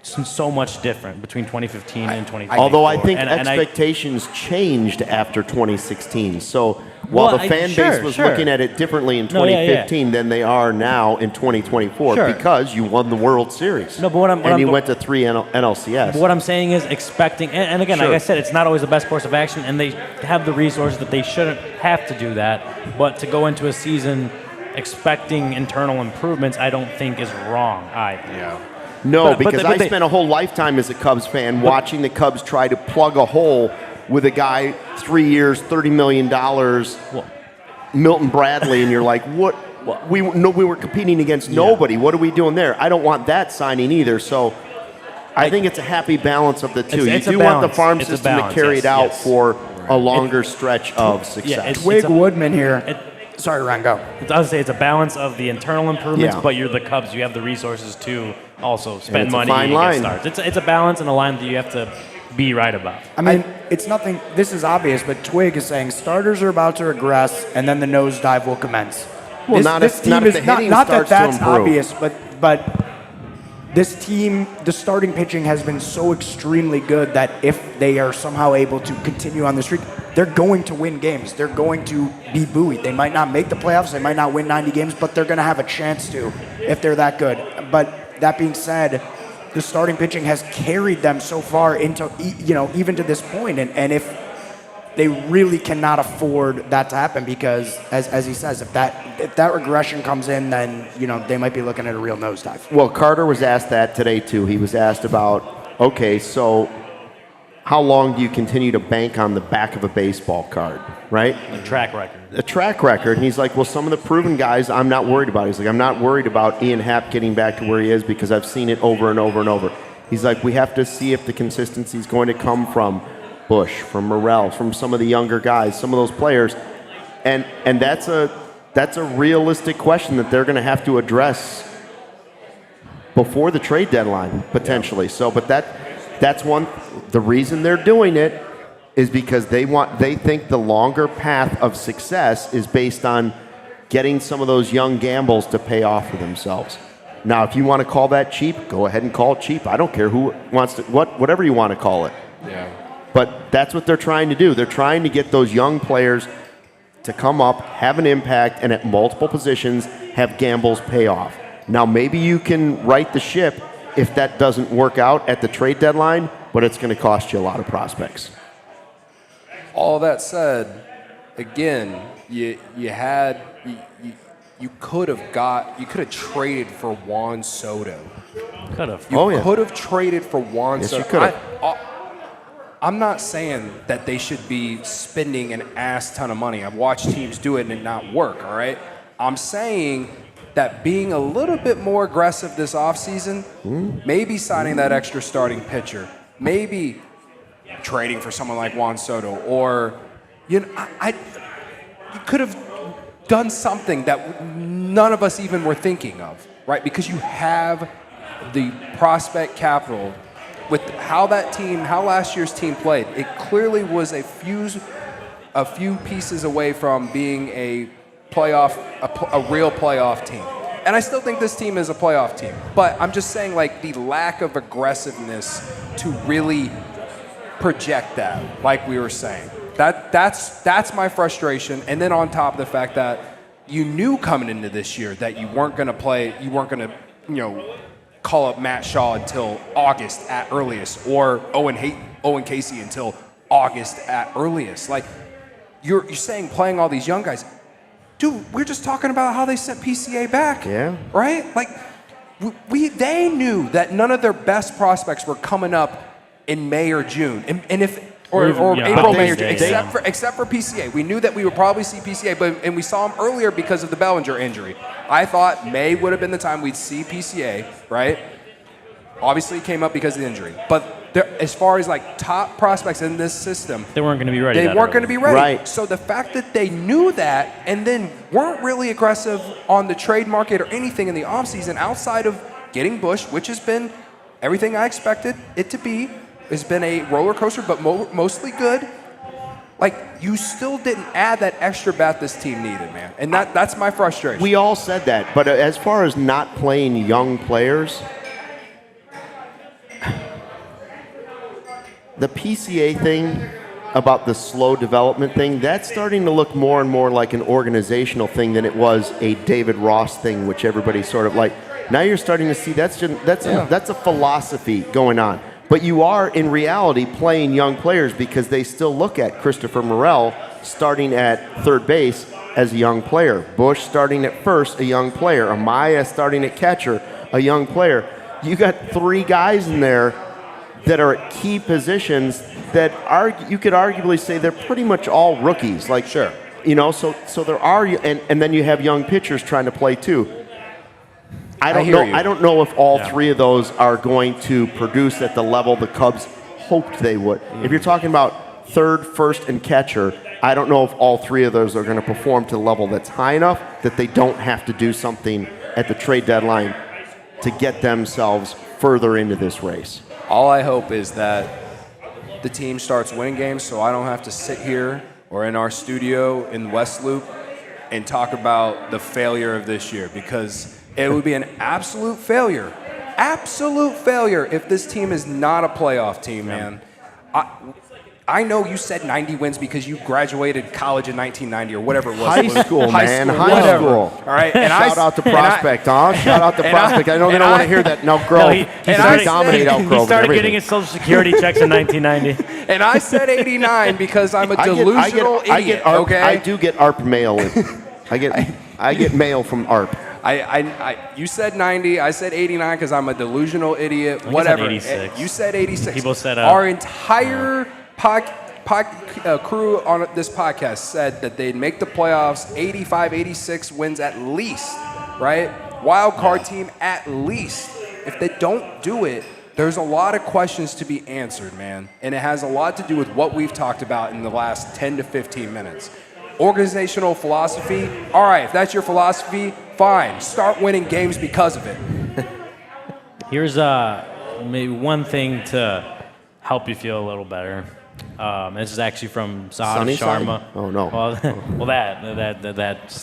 so much different between 2015 and 2024. Although I think And expectations changed after 2016. So while the fan base was looking at it differently in 2015 than they are now in 2024 because you won the World Series. No, but you went to 3 NLCS. What I'm saying is expecting, and again, like I said, it's not always the best course of action, and they have the resources that they shouldn't have to do that. But to go into a season expecting internal improvements, I don't think is wrong either. Yeah. No, because I spent a whole lifetime as a Cubs fan watching the Cubs try to plug a hole with a guy 3 years, $30 million, Milton Bradley, and you're like, what? We were competing against nobody. What are we doing there? I don't want that signing either. So I think it's a happy balance of the two. You do want the farm system to carry it out for a longer stretch of success. Twig Woodman here. Sorry, Ron, go. I would say it's a balance of the internal improvements, but you're the Cubs. You have the resources to also spend money and get starts. It's a balance and a line that you have to be right about. I mean, it's nothing. This is obvious, but Twig is saying starters are about to regress, and then the nosedive will commence. Well, not if the hitting starts to improve. Obvious, but this team, the starting pitching has been so extremely good that if they are somehow able to continue on the streak, they're going to win games. They're going to be buoyed. They might not make the playoffs. They might not win 90 games, but they're going to have a chance to if they're that good. But that being said, the starting pitching has carried them so far into, even to this point. And if they really cannot afford that to happen, because as he says, if that regression comes in, then they might be looking at a real nosedive. Well, Carter was asked that today too. He was asked about, okay, so how long do you continue to bank on the back of a baseball card, right? A track record. A track record. And he's like, well, some of the proven guys I'm not worried about. He's like, I'm not worried about Ian Happ getting back to where he is because I've seen it over and over and over. He's like, we have to see if the consistency is going to come from Bush, from Morel, from some of the younger guys, some of those players. And that's a realistic question that they're going to have to address before the trade deadline, potentially. So, but that's the reason they're doing it is because they think the longer path of success is based on getting some of those young gambles to pay off for themselves. Now, if you want to call that cheap, go ahead and call it cheap. I don't care who wants to, whatever you want to call it. Yeah. But that's what they're trying to do. They're trying to get those young players to come up, have an impact, and at multiple positions have gambles pay off. Now, maybe you can right the ship if that doesn't work out at the trade deadline, but it's going to cost you a lot of prospects. All that said, again, you could have traded for Juan Soto. Could have. You could have traded for Juan Soto. Yes, you could have. I'm not saying that they should be spending an ass ton of money. I've watched teams do it and it not work, all right? I'm saying that being a little bit more aggressive this offseason, maybe signing that extra starting pitcher, maybe trading for someone like Juan Soto, or, you could have done something that none of us even were thinking of, right? Because you have the prospect capital. With how last year's team played, it clearly was a few pieces away from being a real playoff team. And I still think this team is a playoff team. But I'm just saying, like, the lack of aggressiveness to really project that, like we were saying. That's my frustration. And then on top of the fact that you knew coming into this year that you weren't going to call up Matt Shaw until August at earliest, or Owen Casey until August at earliest. Like, you're saying playing all these young guys. Dude, we're just talking about how they sent PCA back. Yeah. Right? Like, they knew that none of their best prospects were coming up in May or June. Or April, May, or June, except for PCA. We knew that we would probably see PCA, and we saw him earlier because of the Bellinger injury. I thought May would have been the time we'd see PCA, right? Obviously, it came up because of the injury. But as far as like top prospects in this system, they weren't going to be ready. They weren't going to be ready. Right. So the fact that they knew that and then weren't really aggressive on the trade market or anything in the offseason outside of getting Bush, which has been everything I expected it to be. It's been a roller coaster, but mostly good. Like, you still didn't add that extra bat this team needed, man. And that's my frustration. We all said that, but as far as not playing young players, the PCA thing about the slow development thing, that's starting to look more and more like an organizational thing than it was a David Ross thing, which everybody sort of like. Now you're starting to see that's a philosophy going on. But you are, in reality, playing young players because they still look at Christopher Morel starting at third base as a young player, Bush starting at first, a young player, Amaya starting at catcher, a young player. You got three guys in there that are at key positions that you could arguably say they're pretty much all rookies. Like, sure, so there are, and then you have young pitchers trying to play too. I don't know if all three of those are going to produce at the level the Cubs hoped they would. If you're talking about third, first, and catcher, I don't know if all three of those are going to perform to the level that's high enough that they don't have to do something at the trade deadline to get themselves further into this race. All I hope is that the team starts winning games so I don't have to sit here or in our studio in West Loop and talk about the failure of this year, because it would be an absolute failure if this team is not a playoff team, man. I know you said 90 wins because you graduated college in 1990 or whatever it was. High school, man. High school. All right. And Shout out to Prospect, huh? Shout out to Prospect. I know they don't want to hear that. No, Grove. He started getting his Social Security checks in 1990. And I said 89 because I'm a delusional idiot. Okay. I do get ARP mail. I get mail from ARP. You said 90. I said 89 because I'm a delusional idiot. Whatever. 86. You said 86. People said our entire crew on this podcast said that they'd make the playoffs, 85, 86 wins at least, right? Wild card team at least. If they don't do it, there's a lot of questions to be answered, man. And it has a lot to do with what we've talked about in the last 10 to 15 minutes. Organizational philosophy, all right, if that's your philosophy, fine. Start winning games because of it. Here's maybe one thing to help you feel a little better. This is actually from Sahad Sunnyside? Sharma. Oh, no. Well,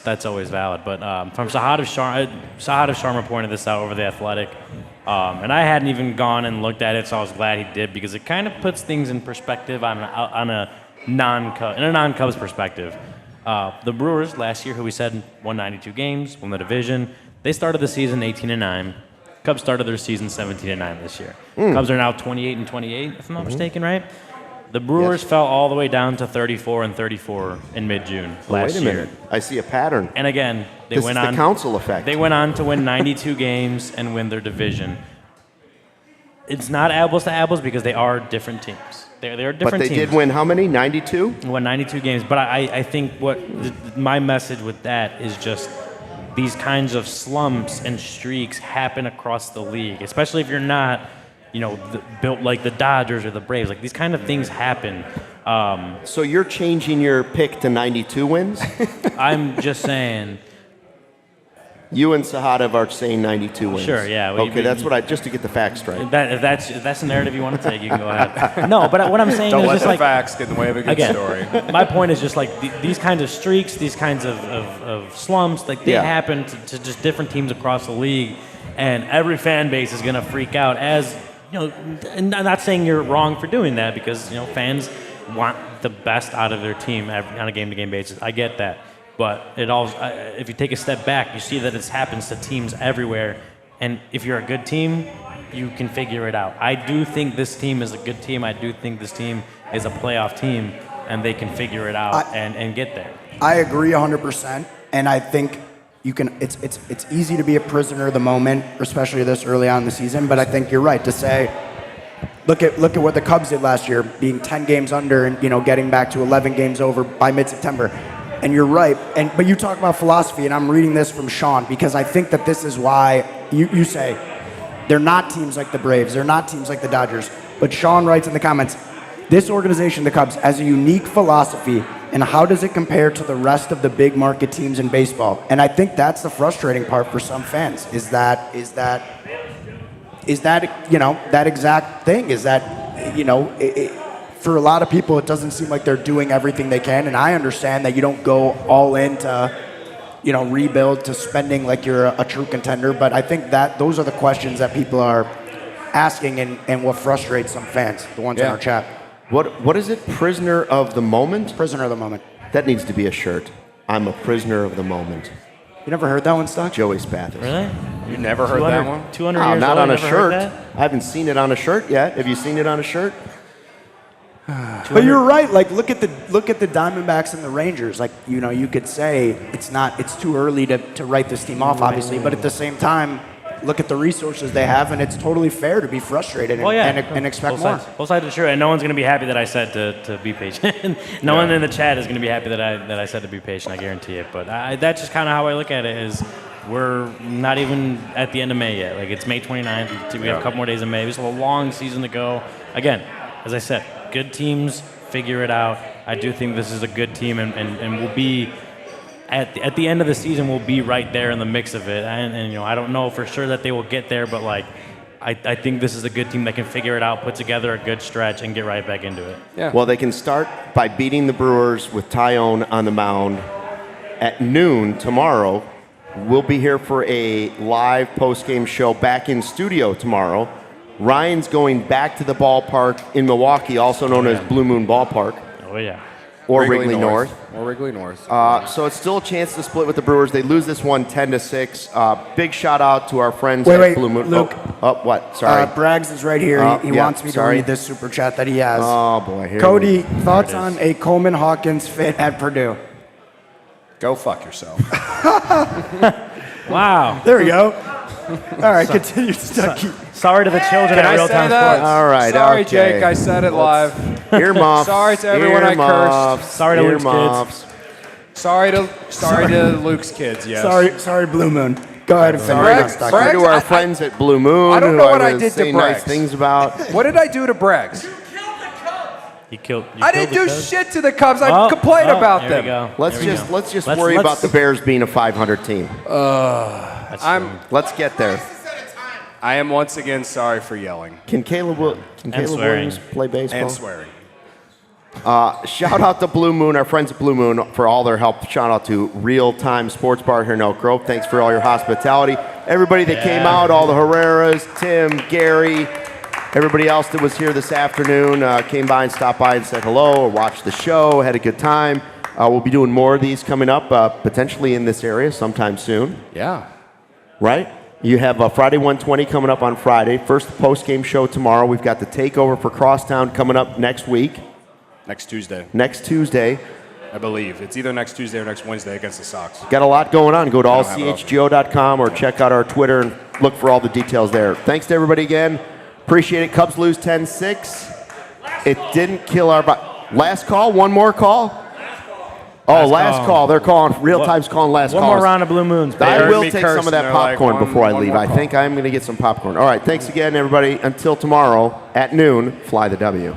that's always valid. But from Sahad Sharma pointed this out over the Athletic, and I hadn't even gone and looked at it, so I was glad he did because it kind of puts things in perspective on a non-Cubs perspective. The Brewers last year, who we said won 92 games, won the division, they started the season 18-9. Cubs started their season 17-9 this year. Cubs are now 28-28, if I'm not mistaken, right? The Brewers fell all the way down to 34-34 in mid-June last year. Wait a minute. I see a pattern. And again, they This went is on. the council effect. They went on to win 92 games and win their division. It's not apples to apples because they are different teams. They're different But they teams. did win how many? 92? Won 92 games. But I think my message with that is just these kinds of slumps and streaks happen across the league, especially if you're not, built like the Dodgers or the Braves. Like these kind of things happen. So you're changing your pick to 92 wins? I'm just saying. You and Sahada are saying 92 wins. Sure, yeah. Okay, that's what just to get the facts straight. If that's the narrative you want to take, you can go ahead. No, but what I'm saying Don't is let just the like facts get in the way of a good story. my point is just like these kinds of streaks, these kinds of slumps, like they happen to just different teams across the league, and every fan base is going to freak out. As and I'm not saying you're wrong for doing that because fans want the best out of their team on a game-to-game basis. I get that. But if you take a step back, you see that it happens to teams everywhere. And if you're a good team, you can figure it out. I do think this team is a good team. I do think this team is a playoff team, and they can figure it out and get there. I agree 100%, and I think you can. It's easy to be a prisoner of the moment, especially this early on in the season. But I think you're right to say, look at what the Cubs did last year, being 10 games under and getting back to 11 games over by mid-September. And you're right, but you talk about philosophy, and I'm reading this from Sean because I think that this is why you say they're not teams like the Braves, they're not teams like the Dodgers. But Sean writes in the comments, this organization, the Cubs, has a unique philosophy, and how does it compare to the rest of the big market teams in baseball? And I think that's the frustrating part for some fans is that that exact thing is that for a lot of people, it doesn't seem like they're doing everything they can, and I understand that you don't go all in to, rebuild to spending like you're a true contender. But I think that those are the questions that people are asking, and what frustrates some fans, the ones in our chat. What is it? Prisoner of the moment? Prisoner of the moment. That needs to be a shirt. I'm a prisoner of the moment. You never heard that one, Stock? Joey Spathis. Really? You never heard that one? 200 Oh, years not old, on a never heard shirt. that? I haven't seen it on a shirt yet. Have you seen it on a shirt? But you're right. Like, look at the Diamondbacks and the Rangers. Like, you could say it's too early to write this team off, obviously. But at the same time, look at the resources they have, and it's totally fair to be frustrated and expect more. Both sides are true, and no one's going to be happy that I said to be patient. No one in the chat is going to be happy that I said to be patient. I guarantee it. But that's just kind of how I look at it. Is we're not even at the end of May yet. Like it's May 29th. We have a couple more days in May. We still have a long season to go. Again, as I said, good teams figure it out. I do think this is a good team, and we'll be at the end of the season. We'll be right there in the mix of it. And I don't know for sure that they will get there, but like I think this is a good team that can figure it out, put together a good stretch, and get right back into it. Yeah. Well, they can start by beating the Brewers with Tyone on the mound at noon tomorrow. We'll be here for a live post-game show back in studio tomorrow. Ryan's going back to the ballpark in Milwaukee, also known as Blue Moon Ballpark. Oh yeah. Or Wrigley North. Or Wrigley North. So it's still a chance to split with the Brewers. They lose this one 10-6. Big shout out to our friends at Blue Moon. Luke. What? Sorry. Braggs is right here. He wants me to read this super chat that he has. Oh boy. Here Cody, thoughts on a Coleman Hawkins fit at Purdue? Go fuck yourself. Wow. There we go. All right, continue, Stucky. Sorry to the children Can at I Real say Time that? Sports. All right. Sorry, okay. Jake. I said it live. Earmuffs. Sorry to everyone I cursed. Sorry to Luke's Earmuffs. Sorry to Luke's kids. Yes. Sorry, Blue Moon. Go ahead and finish Sorry, that, Stucky. Sorry to our friends at Blue Moon. I don't know who what I was did to saying nice Braggs. things about. What did I do to Braggs? I didn't do shit to the Cubs. I complained about them. Let's just worry about the Bears being a 500 team. Let's Let's get there. I am once again sorry for yelling Can Caleb swearing. Williams play baseball? and swearing. Shout out to Blue Moon, our friends at Blue Moon, for all their help. Shout out to Real Time Sports Bar here in Elk Grove. Thanks for all your hospitality. Everybody that came out, all the Herreras, Tim, Gary, everybody else that was here this afternoon came by and stopped by and said hello or watched the show, had a good time. We'll be doing more of these coming up, potentially in this area sometime soon. Yeah. Right? You have Friday 120 coming up on Friday. First post-game show tomorrow. We've got the takeover for Crosstown coming up next week. Next Tuesday, Next Tuesday. I believe. It's either next Tuesday or next Wednesday against the Sox. Got a lot going on. Go to I don't have it all. allchgo.com or check out our Twitter and look for all the details there. Thanks to everybody again. Appreciate it. Cubs lose 10-6. It didn't kill our... Last call? One more call? Oh, last call. They're calling. Real Time's calling last call. One more round of Blue Moons, baby. I heard will me take curse some of and that they're like, popcorn one- before I one leave. more I call. think I'm going to get some popcorn. All right. Thanks again, everybody. Until tomorrow at noon, fly the W.